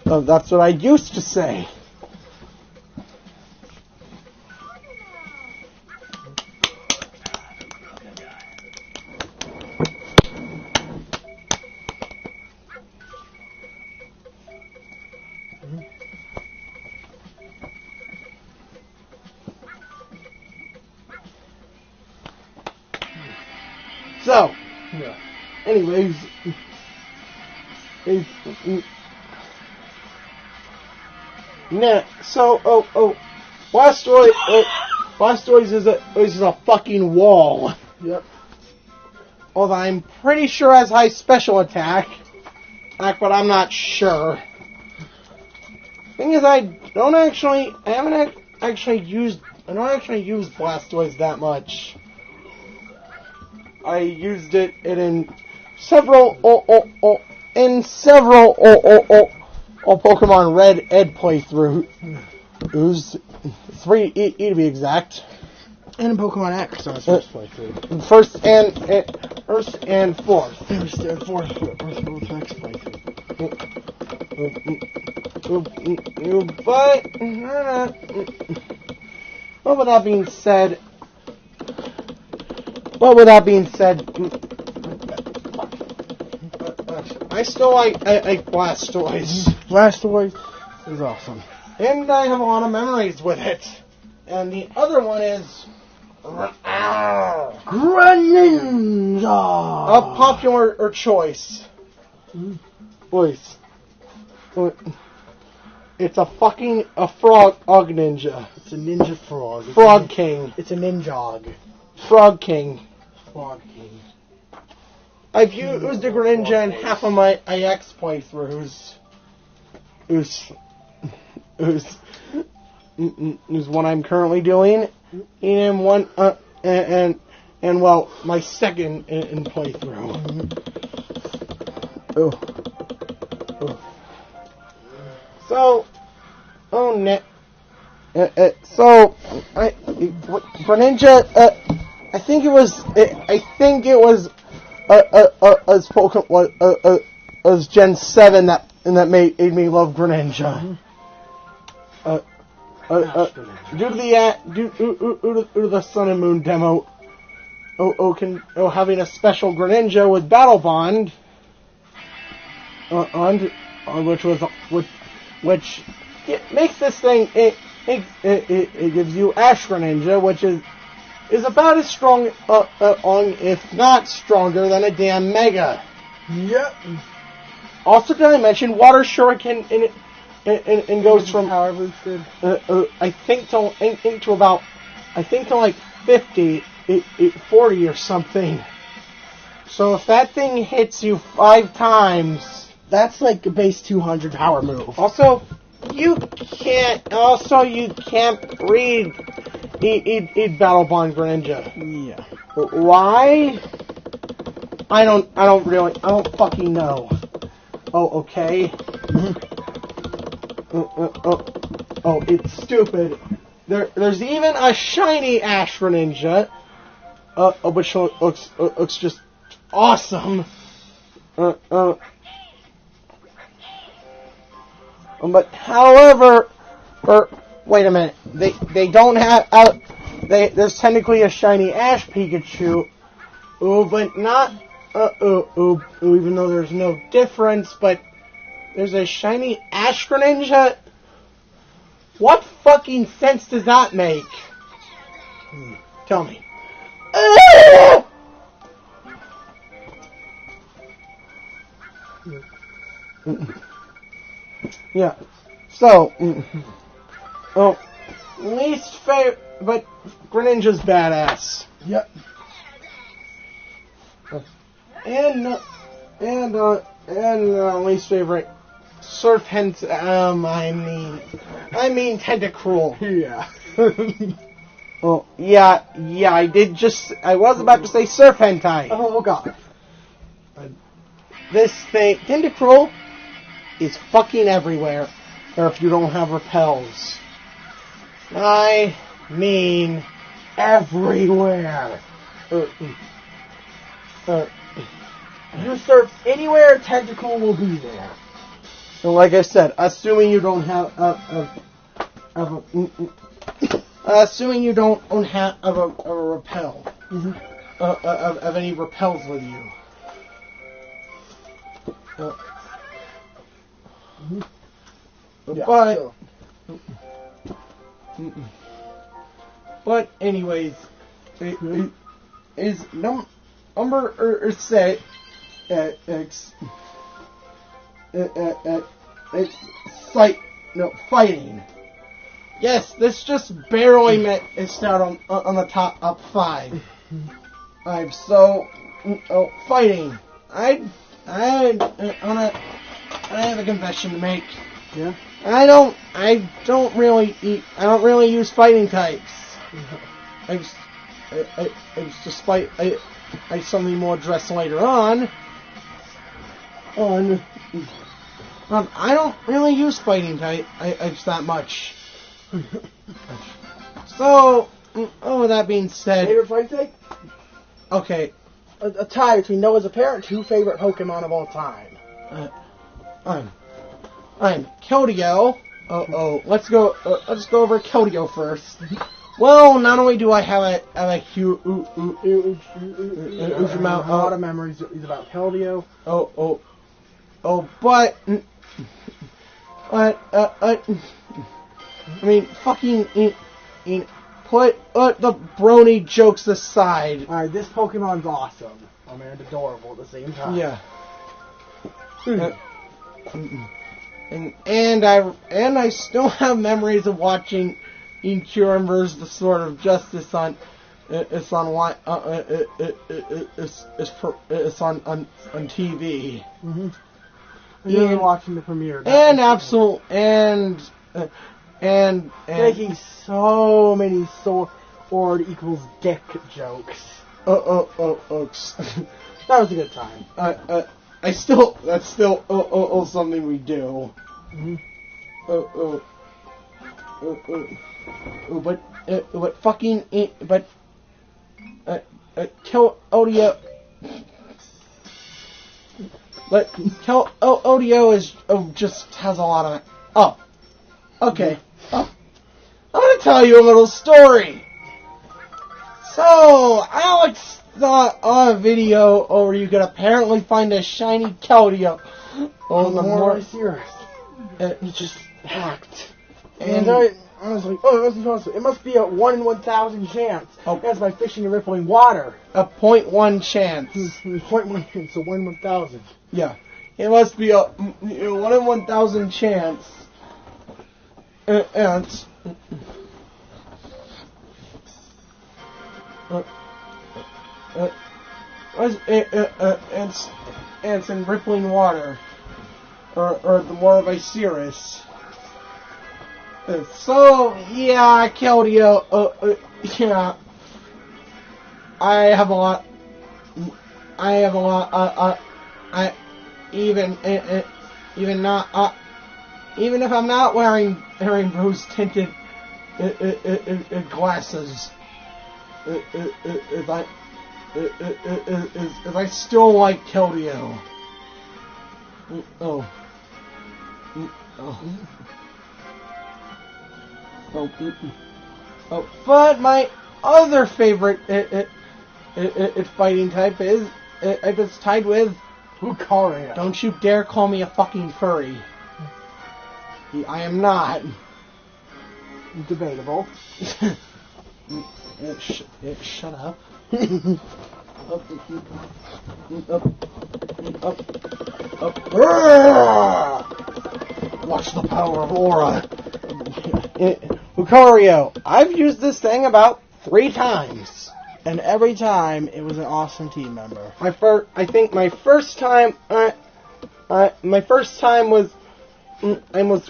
S2: That's what I used to say. So,
S1: Yeah.
S2: anyways, Blastoise is a fucking wall.
S1: Yep.
S2: Although I'm pretty sure has high special attack, but I'm not sure. Thing is, I don't actually use Blastoise that much. I used it in several Pokemon Red Ed playthrough. It was 3 to be exact.
S1: And in Pokemon X on his first playthrough.
S2: First and fourth.
S1: First and fourth X playthrough.
S2: But with that being said, I still like Blastoise.
S1: Blastoise is awesome.
S2: And I have a lot of memories with it. And the other one is
S1: Greninja!
S2: a popular choice. Voice. It's a frog ninja.
S1: It's a ninja frog.
S2: Frog King.
S1: It's a ninjog.
S2: Frog King.
S1: Frog King.
S2: I've used the Greninja in half of my IX playthroughs. Who's what I'm currently doing, and one my second in playthrough. So, Greninja. I think it was as Gen 7 that made me love Greninja. Due to the Sun and Moon demo, having a special Greninja with Battle Bond, which makes this thing. It gives you Ash Greninja, which is about as strong, if not stronger, than a damn Mega.
S1: Yep.
S2: Also, did I mention Water Shuriken and goes from
S1: power boosted.
S2: I think to like 50, 40 or something. So if that thing hits you 5 times,
S1: that's like a base 200 power move.
S2: Also, you can't read eat Battle Bond Greninja.
S1: Yeah.
S2: Why? I don't fucking know. Oh, okay. It's stupid. There's even a shiny Ash Greninja, which looks just awesome. But however, wait a minute. They don't have there's technically a shiny Ash Pikachu, but not even though there's no difference, but there's a shiny Ash Greninja. What fucking sense does that make? Tell me. Yeah. So, least favorite, but Greninja's badass.
S1: Yep.
S2: And least favorite, Surf Hens. I mean Tentacruel.
S1: Yeah.
S2: Oh, yeah. I was about to say Surf Hentai.
S1: Oh god.
S2: This thing, Tentacruel, is fucking everywhere. Or if you don't have repels. I mean everywhere.
S1: You surf anywhere, Tentacle will be there.
S2: And like I said, assuming you don't have assuming you don't have a repel, of any repels with you. But anyways, it is number set. It's fighting. Yes, this just barely met its start on the top 5. Fighting. I have a confession to make.
S1: Yeah.
S2: I don't really use fighting types. Despite something more addressed later on. I don't really use fighting types that much. So, with that being said,
S1: Favorite fight type?
S2: Okay.
S1: A tie between Noah's apparent 2 favorite Pokemon of all time.
S2: I'm Keldeo. Let's go over Keldeo first. Well, not only do I have a huge amount,
S1: a lot of memories about Keldeo.
S2: But I mean, fucking put the brony jokes aside.
S1: Alright, this Pokemon's awesome. And adorable at the same time.
S2: Yeah. And I still have memories of watching Kyurem vs. the Sword of Justice on TV.
S1: Mm-hmm. You're watching the premiere.
S2: And
S1: making so many sword equals dick jokes. That was a good time.
S2: That's still something we do.
S1: Mm-hmm.
S2: Keldeo. But Keldeo is just has a lot of. Oh, okay. I'm gonna tell you a little story. So Alex saw a video where you could apparently find a shiny Keldeo Oh, the more
S1: serious.
S2: it just hacked.
S1: And I was like, oh, it must be possible. It must be a 1 in 1,000 chance.
S2: Oh.
S1: That's by fishing in rippling water.
S2: A 0.1 chance.
S1: 0.1, it's a 1 in 1,000.
S2: Yeah. It must be a 1 in 1,000 chance. And ants in rippling water, or the more of a cirrus. So yeah, I killed you. Yeah, I have a lot. I even not. Even if I'm not wearing rose tinted glasses, if I still like killed you. Oh. But my other favorite fighting type is it's tied with
S1: Lucario.
S2: Don't you dare call me a fucking furry. I am not.
S1: Debatable.
S2: Shut up. Watch the power of Aura. Lucario, I've used this thing about 3 times.
S1: And every time, it was an awesome team member.
S2: I think my first time was with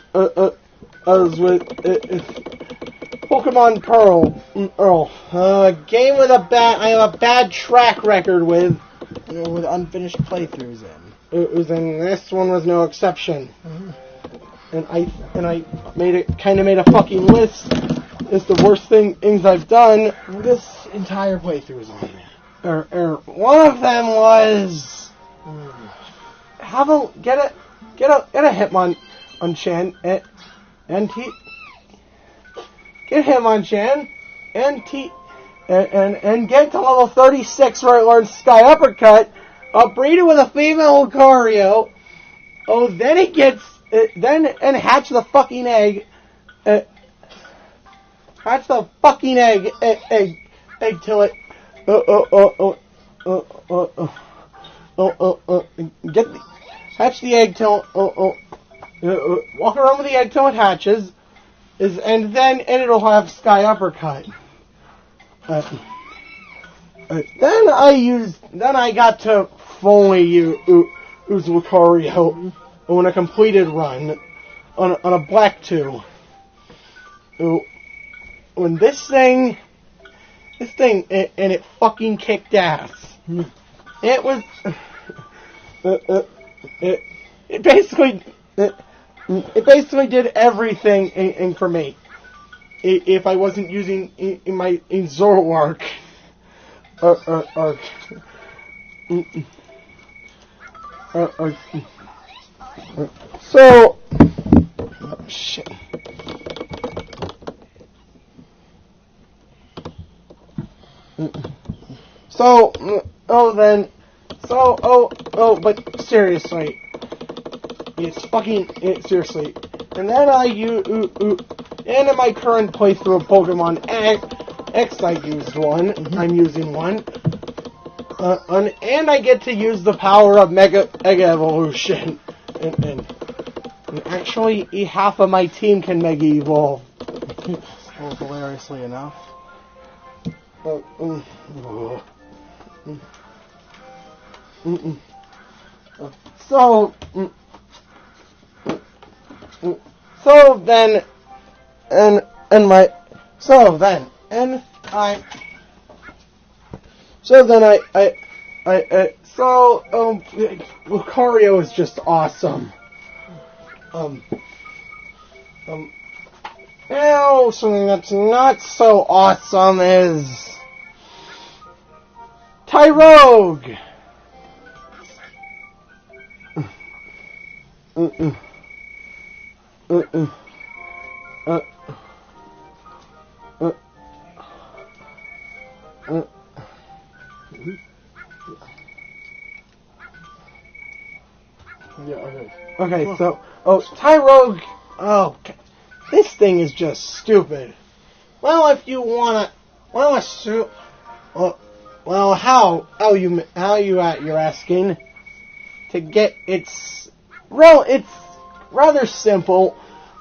S2: Pokemon Pearl. A game with I have a bad track record with.
S1: With unfinished playthroughs
S2: And this one was no exception.
S1: Mm-hmm.
S2: And I made a fucking list. It's the worst things I've done.
S1: This entire playthrough is on there.
S2: One of them was get a Hitmonchan and get Hitmonchan and get to level 36 where it learns Sky Uppercut. Breed it with a female Lucario. Oh, then it gets and hatch the fucking egg. Hatch the fucking egg till it. Hatch the egg till. Walk around with the egg till it hatches, and it'll have Sky Uppercut. Then I got to fully use Lucario on a completed run on a Black 2. When this thing, and it fucking kicked ass. It was, it basically did everything for me. If I wasn't using my Zoroark, so, oh shit. But seriously, seriously. And then and in my current playthrough of Pokemon X, I used one. Mm-hmm. I'm using one. And I get to use the power of Mega Evolution. And actually, half of my team can Mega Evolve.
S1: Well, hilariously enough.
S2: So then Lucario is just awesome. Now something that's not so awesome is Tyrogue.
S1: Yeah, okay.
S2: Okay, so Tyrogue. Oh, this thing is just stupid. Well, if you wanna, you're asking to get it's rather simple.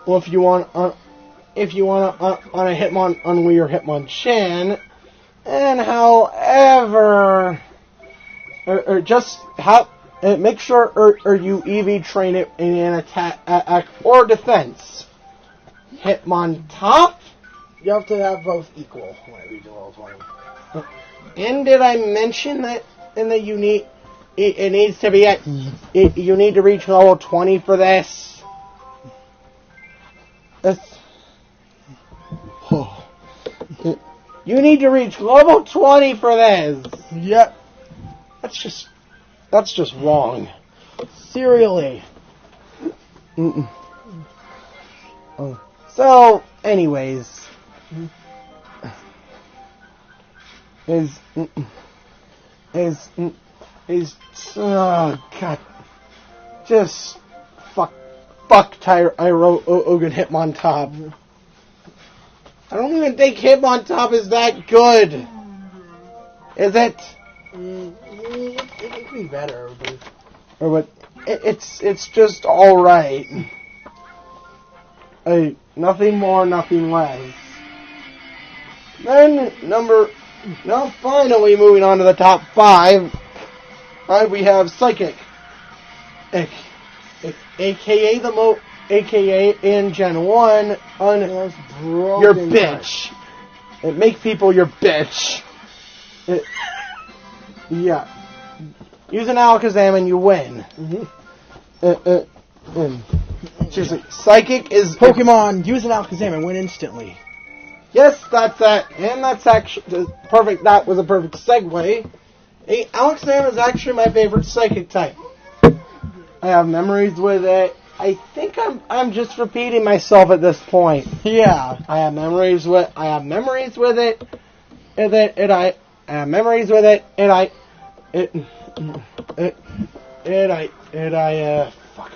S2: Well, if you want on a Hitmon Unwi or Hitmonchan, and however, or just make sure or you EV train it in an attack or defense. Hitmontop.
S1: You have to have both equal when it reaches level 20.
S2: And did I mention that you need it needs to be at you need to reach level 20 for this? You need to reach level 20 for this.
S1: Yep.
S2: That's just wrong.
S1: Serially.
S2: Oh. So, anyways, oh god, just fuck Tyrogue Hitmontop. I don't even think Hitmontop is that good. Is it?
S1: It could be better, but...
S2: Or what? It's just all right. Nothing more, nothing less. Then now finally moving on to the top 5. We have Psychic, aka aka in Gen 1 your bitch. It make people your bitch. Yeah. Use an Alakazam and you win. Seriously, Psychic is...
S1: Pokemon, use an Alakazam and win instantly.
S2: Yes, that's that. And that's actually perfect. That was a perfect segue. Alakazam is actually my favorite Psychic type. I have memories with it. I think I'm just repeating myself at this point.
S1: Yeah.
S2: I have memories with it. Fuck.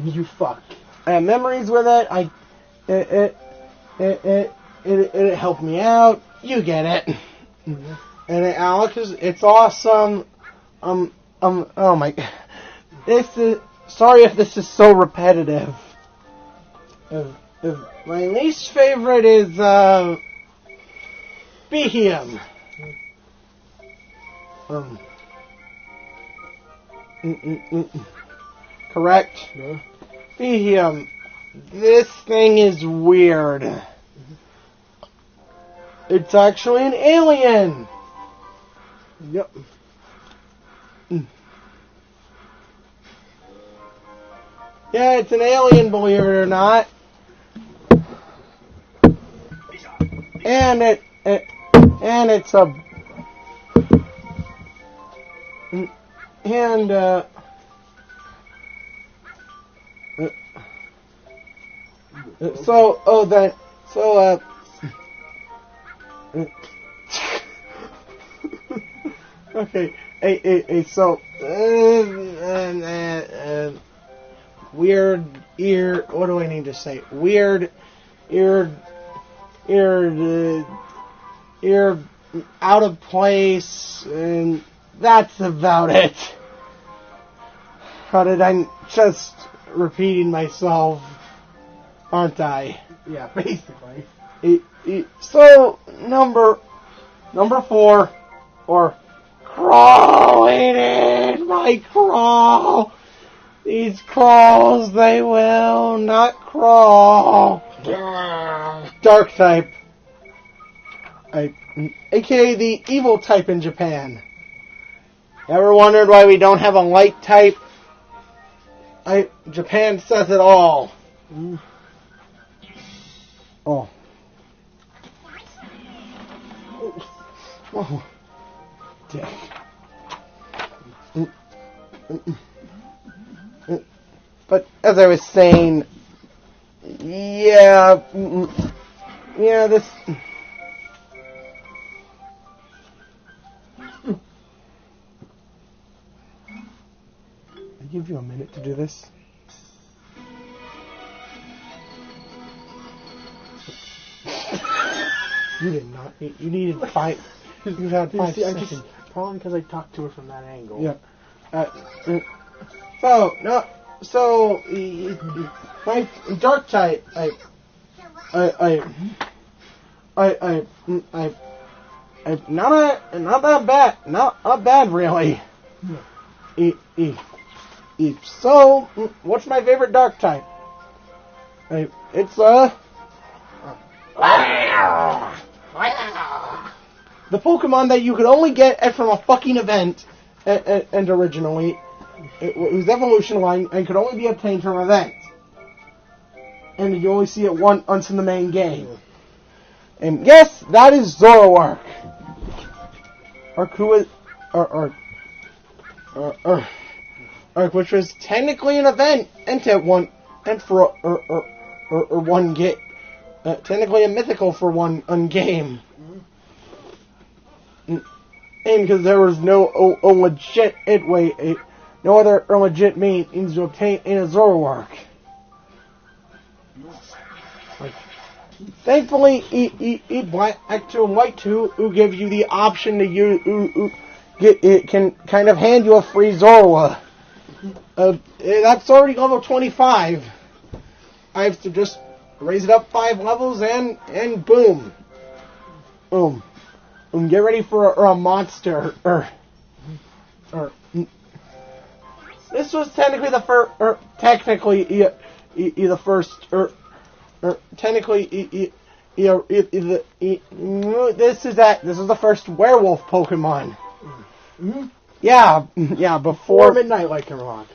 S1: You fuck.
S2: I have memories with it. It helped me out. You get it.
S1: Mm-hmm.
S2: And Alex it's awesome. Oh my. Sorry if this is so repetitive. My least favorite is Behem. Correct.
S1: Yeah.
S2: Behem. This thing is weird. It's actually an alien.
S1: Yep.
S2: Yeah, it's an alien, believe it or not. And it's a okay, weird ear. What do I need to say? Weird ear, out of place, and that's about it. How did I just repeating myself? Aren't I?
S1: Yeah, basically.
S2: So number 4, or crawling in my crawl. These crawls, they will not crawl. Dark type. AKA the evil type in Japan. Ever wondered why we don't have a light type? Japan says it all. Oh. Oh. Dick. But as I was saying, yeah, this. give you a minute to do this? You did not. You needed 5. You had 5 seconds.
S1: Probably because I talked to her from that angle.
S2: Yeah. So my dark type, not that bad really. So, what's my favorite dark type? It's the Pokemon that you could only get from a fucking event, and originally, whose evolution line and could only be obtained from an event, and you only see it once in the main game. And yes, that is Zoroark. Which was technically an event, technically a mythical for one game. And because there was no other legit means to obtain in a Zoroark. Thankfully, Black 2 and White 2 who give you the option to use it can kind of hand you a free Zorua. That's already level 25. I have to just raise it up 5 levels and boom. Get ready for a monster. This was technically the first. This is the first werewolf Pokemon.
S1: Mm-hmm.
S2: Yeah. Before
S1: Midnight Light can rock.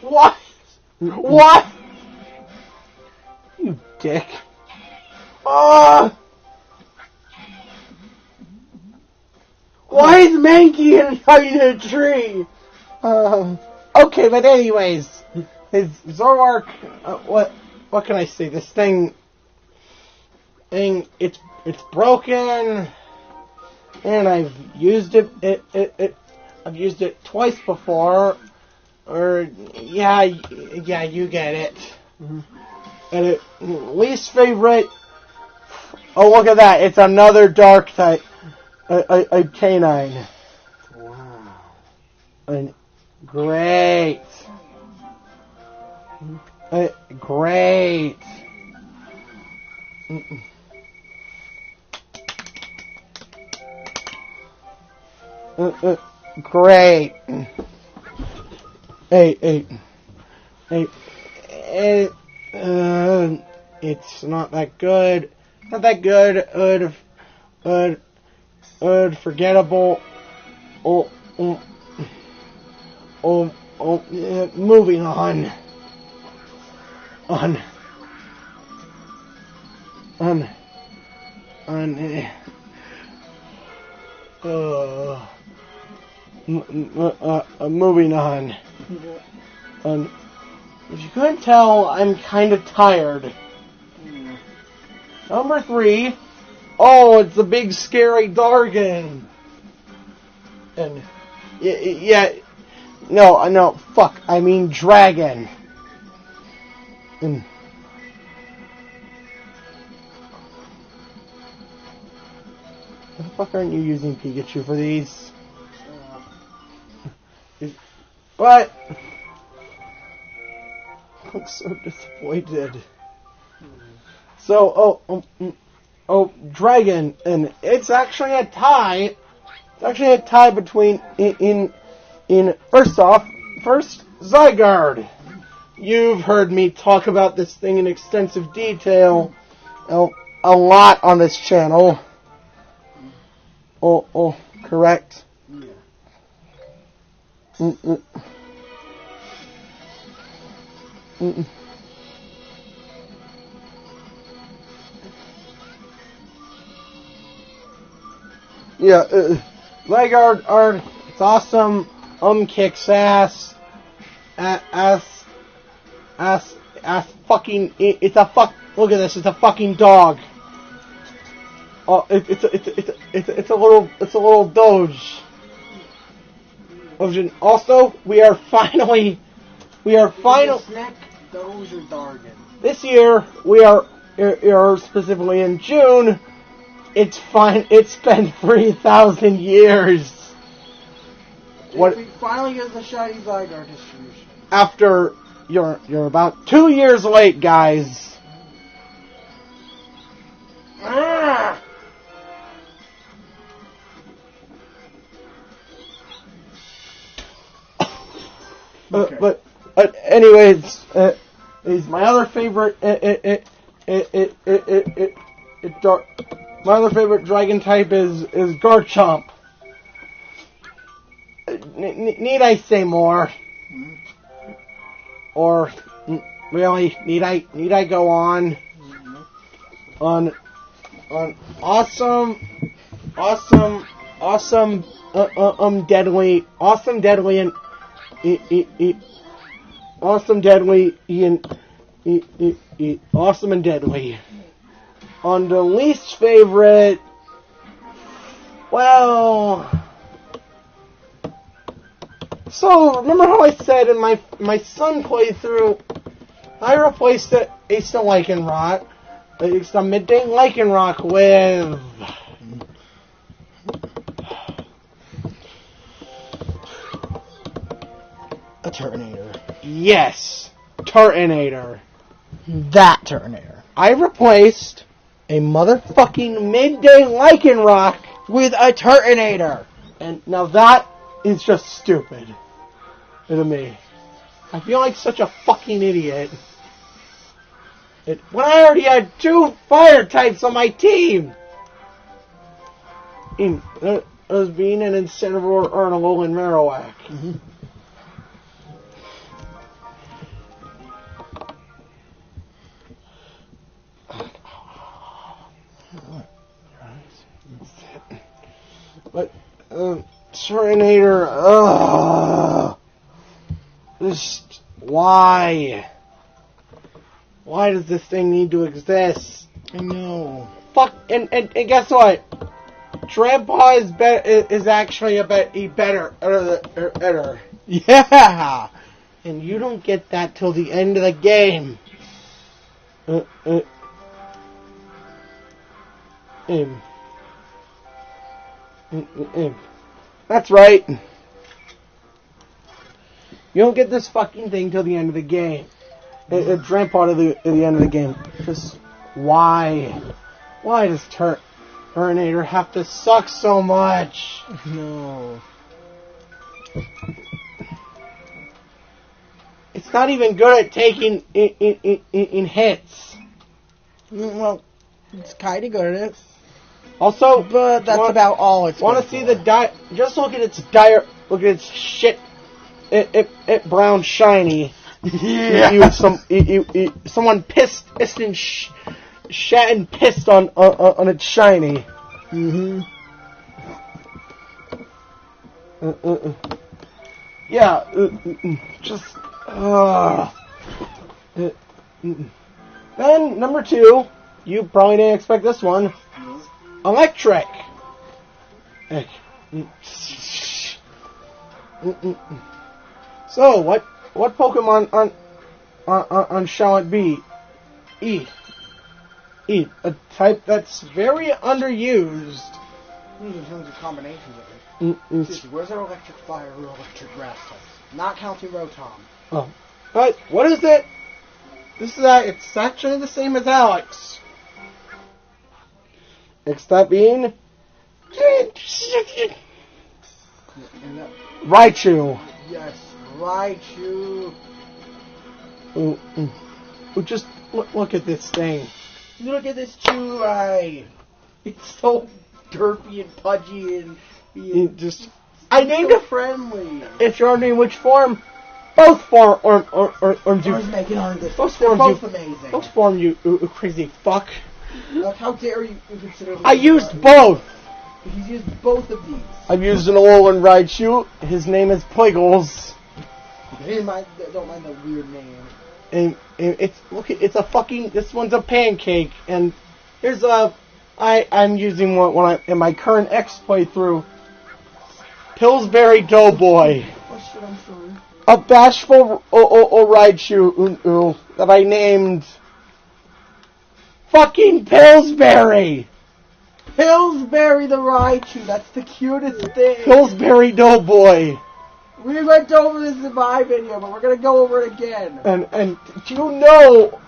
S1: What? What?
S2: You dick.
S1: Why is Mankey in a tree?
S2: Okay, but anyways, his Zoroark. What can I say? This thing, it's broken, and I've used it. I've used it twice before. Yeah, you get it.
S1: Mm-hmm.
S2: And least favorite. Oh, look at that! It's another dark type, a canine.
S1: Wow.
S2: And great. Great. Great. It's not that good. Not that good. Forgettable. Moving on. Moving on. If you couldn't tell, I'm kind of tired. Number 3. Oh, it's the big scary Dargon. And yeah, no, fuck. I mean dragon. And why the fuck aren't you using Pikachu for these? But I'm so disappointed. So, Dragon, and it's actually a tie. It's actually a tie between first Zygarde. You've heard me talk about this thing in extensive detail, a lot on this channel. Oh, correct. Yeah. Yeah, Zygarde, it's awesome. Kicks ass. Ass fucking. It's a fuck. Look at this. It's a fucking dog. It's a little Doge. Also, we are finally.
S1: Snack Doge or Dargan.
S2: This year, we are specifically in June. It's been 3,000 years.
S1: What? We finally get the Shiny Zygarde distribution.
S2: After you're about 2 years late, guys.
S1: Okay.
S2: But anyways, is my other favorite. My other favorite dragon type is Garchomp. Need I say more?
S1: Mm-hmm.
S2: Or really need I go on? On awesome deadly and awesome deadly and awesome and deadly. On the least favorite, well, so remember how I said in my Sun playthrough, I replaced the Ace of Lycanroc. It's the Midday Lycanroc with
S1: a Turtonator.
S2: Yes, Turtonator.
S1: That Turtonator.
S2: I replaced a motherfucking Midday Lycanroc
S1: with a Turtonator.
S2: And now that is just stupid to me. I feel like such a fucking idiot. When I already had 2 fire types on my team! As being an Incineroar or an Alolan Marowak.
S1: Mm-hmm.
S2: But, Turtonator, just, why? Why does this thing need to exist?
S1: I know.
S2: Fuck, and guess what? Trampa is actually a better.
S1: Yeah!
S2: And you don't get that till the end of the game. That's right. You don't get this fucking thing till the end of the game. It drank part of the end of the game. Just why? Why does Turtonator have to suck so much?
S1: No.
S2: It's not even good at taking in hits.
S1: Well, it's kind of good at it.
S2: Also,
S1: but that's about all it's.
S2: Want to see the Just look at its Look at its shit. It brown shiny.
S1: Yeah.
S2: Someone pissed and shat and pissed on its shiny.
S1: Mm-hmm.
S2: Yeah. Just. Then number 2, you probably didn't expect this one. Electric. So what Pokemon on shall it be? E, a type that's very underused.
S1: In terms of combinations of it. Where's our electric fire or electric grass types? Not counting Rotom.
S2: Oh, but what is it? It's actually the same as Alex. Except being Raichu.
S1: Yes, Raichu.
S2: Just look at this thing.
S1: Look at this Chewy. It's so derpy and pudgy and
S2: I named it
S1: friendly.
S2: If you're wondering which form, both forms you.
S1: Both forms amazing.
S2: Both form you crazy fuck.
S1: How dare you consider?
S2: I used both.
S1: He's used both of these.
S2: I've used an Alolan Raichu. His name is Pliggles.
S1: Don't mind the weird name.
S2: And it's a fucking. This one's a pancake, and here's a I'm using one when I in my current X playthrough. Pillsbury Doughboy.
S1: Oh shit, I'm sorry.
S2: A bashful Raichu that I named fucking Pillsbury.
S1: Pillsbury the Raichu, that's the cutest thing.
S2: Pillsbury Doughboy.
S1: We went over this in my video, but we're gonna go over it again.
S2: And do you know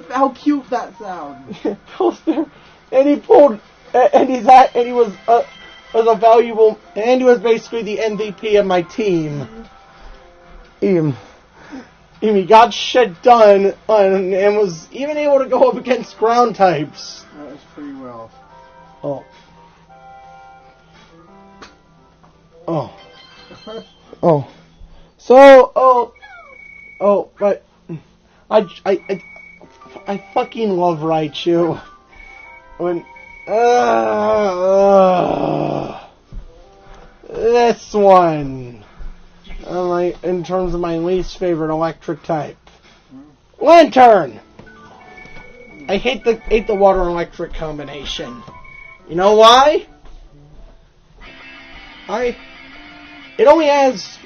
S1: how cute that sounds.
S2: Pillsbury, and he pulled and he was a valuable, and he was basically the MVP of my team. He got shit done and was even able to go up against ground types.
S1: That was pretty well.
S2: Oh. So, but I fucking love Raichu. When, this one, in terms of my least favorite electric type, Lantern. I hate the water and electric combination. You know why? It only has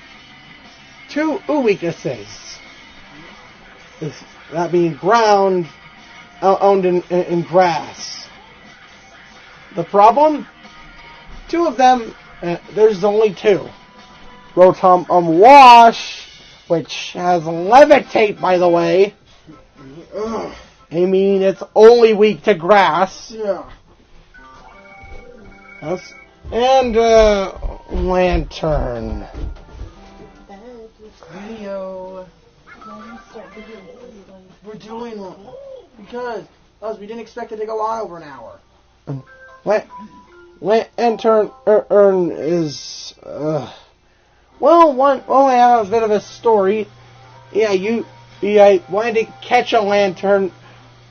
S2: two weaknesses. That being ground, owned in grass. The problem? Two of them, there's only two. Rotom Wash, which has Levitate, by the way.
S1: Ugh.
S2: I mean, it's only weak to grass.
S1: Yeah.
S2: And, Lantern.
S1: Video. We're doing one. Because we didn't expect it to go on over an hour.
S2: Lantern is, I have a bit of a story. I wanted to catch a Lantern,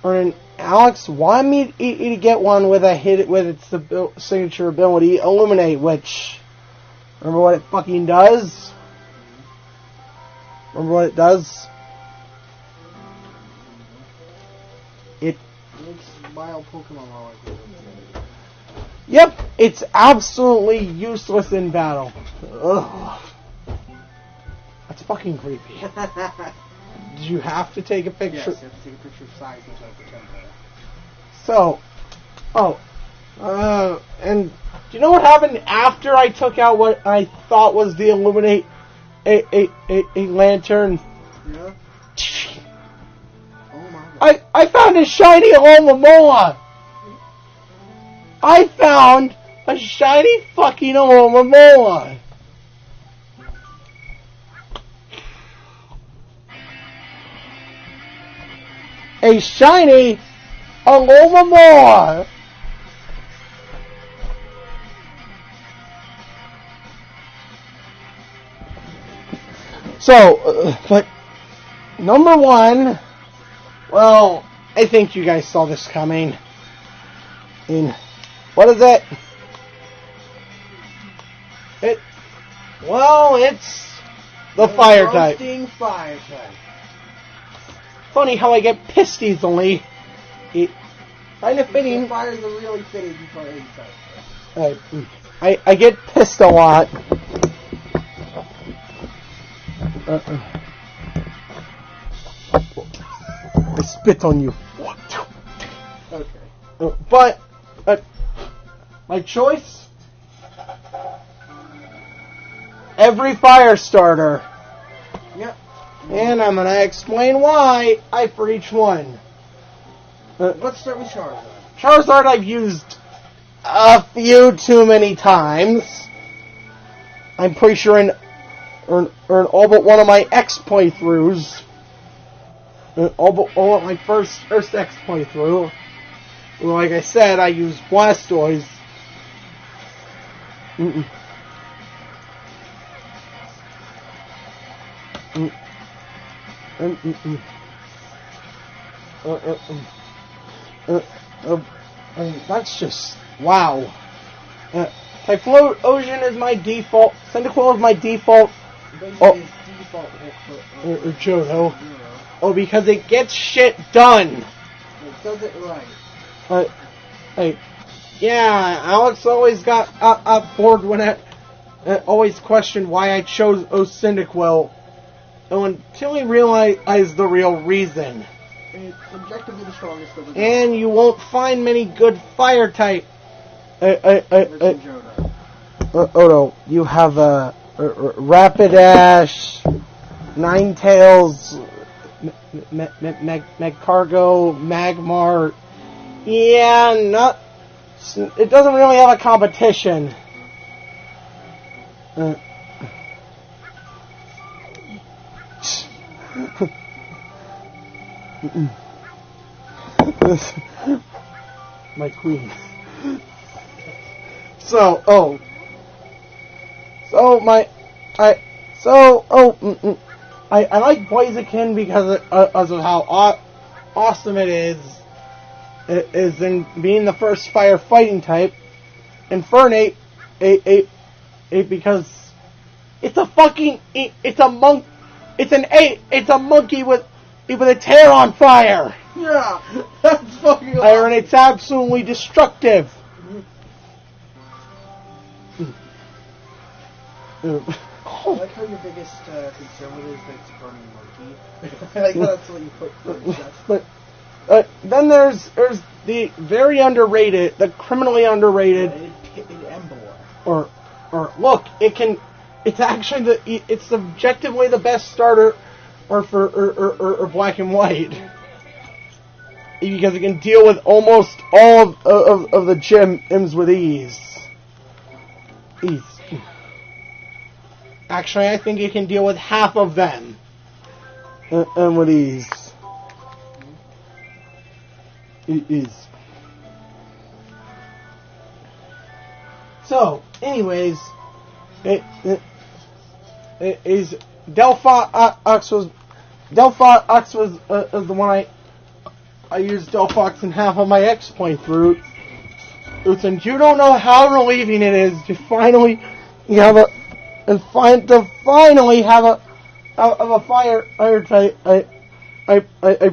S2: and Alex wanted me to get one with its signature ability, Illuminate, which, remember what it fucking does? Remember what it does? It
S1: makes wild Pokemon all like this.
S2: Yep, it's absolutely useless in battle. Ugh. That's fucking creepy. Did you have to take a picture?
S1: Yes, you have to take a picture of size inside the temple.
S2: So, and do you know what happened after I took out what I thought was the Illuminate a Lantern?
S1: Yeah. Oh my God.
S2: I found a shiny Alomomola. I found a shiny fucking Alomomola. A shiny Alomomola. So, but number one, well, I think you guys saw this coming. What is it? It's the fire type.
S1: Fire type.
S2: Funny how I get pissed easily. Kind of fitting.
S1: Fire is a really fitting for any type.
S2: I get pissed a lot. I spit on you.
S1: Okay.
S2: But my choice? Every fire starter.
S1: Yep.
S2: And I'm going to explain why for each one.
S1: Let's start with Charizard.
S2: Charizard I've used a few too many times. I'm pretty sure in all but one of my X playthroughs. All my first X playthrough. Like I said, I use Blastoise. That's just wow. Typhlosion is my default. Cyndaquil is my default.
S1: Basically, it's default hit
S2: or Johto. Oh, because it gets shit done.
S1: It does it right.
S2: Like, yeah, Alex always got bored when I always questioned why I chose Cyndaquil, until he realized the real reason.
S1: It's objectively the strongest of the
S2: And you won't find many good fire type. No, you have Rapidash, Ninetales, Magcargo, Magmar. Yeah, it doesn't really have a competition. My queen. I like Blaziken because of how awesome it is in being the first fire fighting type. Infernape, because it's a monkey with a tail on fire.
S1: Yeah, that's fucking
S2: awesome. And it's absolutely destructive.
S1: I like how your biggest concern with it is that it's a burning monkey. I like how that's what you put first.
S2: But then there's the very underrated, the criminally underrated
S1: Emboar.
S2: Or look, it's actually it's objectively the best starter or black and white, because it can deal with almost all of the gyms with ease. Actually, I think it can deal with half of them and with ease. So, anyways, Delphox was the one I used Delphox in half of my X-Point routes, and you don't know how relieving it is to finally have a fire type a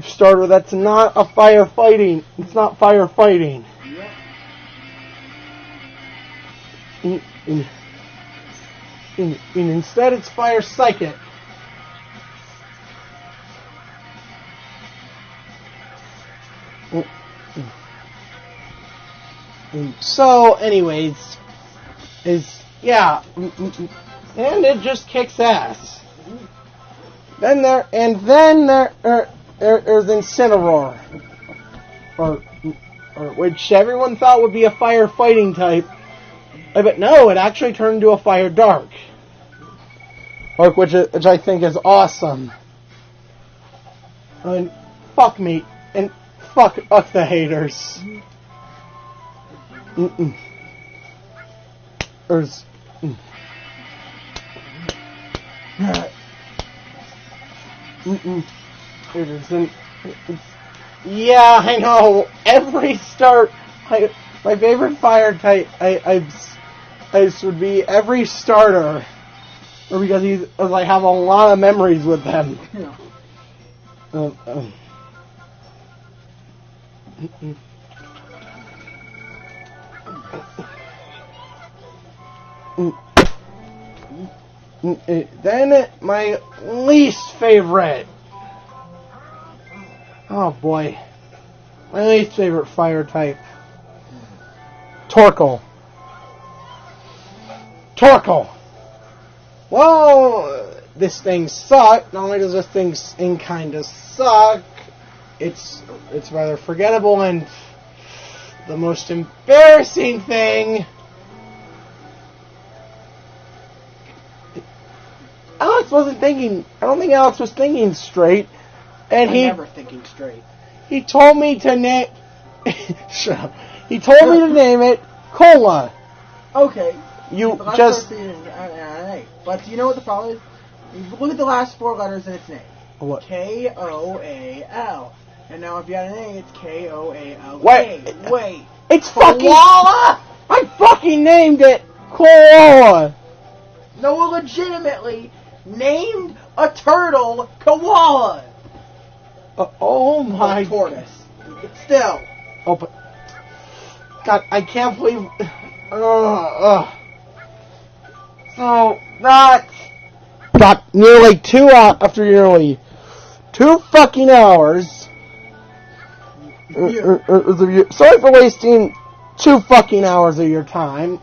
S2: starter that's not a firefighting. It's not firefighting. Instead, it's fire psychic. So, anyways, and it just kicks ass. Then there's Incineroar, or which everyone thought would be a firefighting type, but no, it actually turned into a fire dark, which I think is awesome. And fuck me, and fuck the haters. Yeah, I know. Every start, my favorite fire type, I would be every starter, or because I have a lot of memories with them. Then my least favorite. Oh boy. My least favorite fire type. Torkoal. Well, this thing sucked. Not only does this thing kind of suck, it's rather forgettable, and the most embarrassing thing, Alex wasn't thinking. I don't think Alex was thinking straight, and
S1: I'm never thinking straight.
S2: He told me to name. Shut up. He told me to name it Cola.
S1: Okay.
S2: You just.
S1: But you know what the problem is? You look at the last four letters in its name.
S2: What?
S1: Koal. And now if you had an A, it's Koal.
S2: Wait. It's fucking. Koala? I fucking named it Koala.
S1: No, legitimately named a turtle Koala.
S2: Oh my.
S1: Tortoise. Still.
S2: Oh, but. God, I can't believe. So that's got nearly 2 hours after nearly 2 fucking hours. Sorry for wasting 2 fucking hours of your time.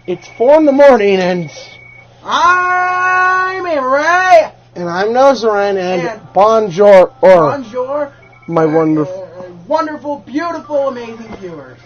S2: It's 4 in the morning and
S1: I'm Ray!
S2: and I'm Nozarin and bonjour,
S1: Bonjour,
S2: my wonderful,
S1: wonderful, beautiful, amazing viewers.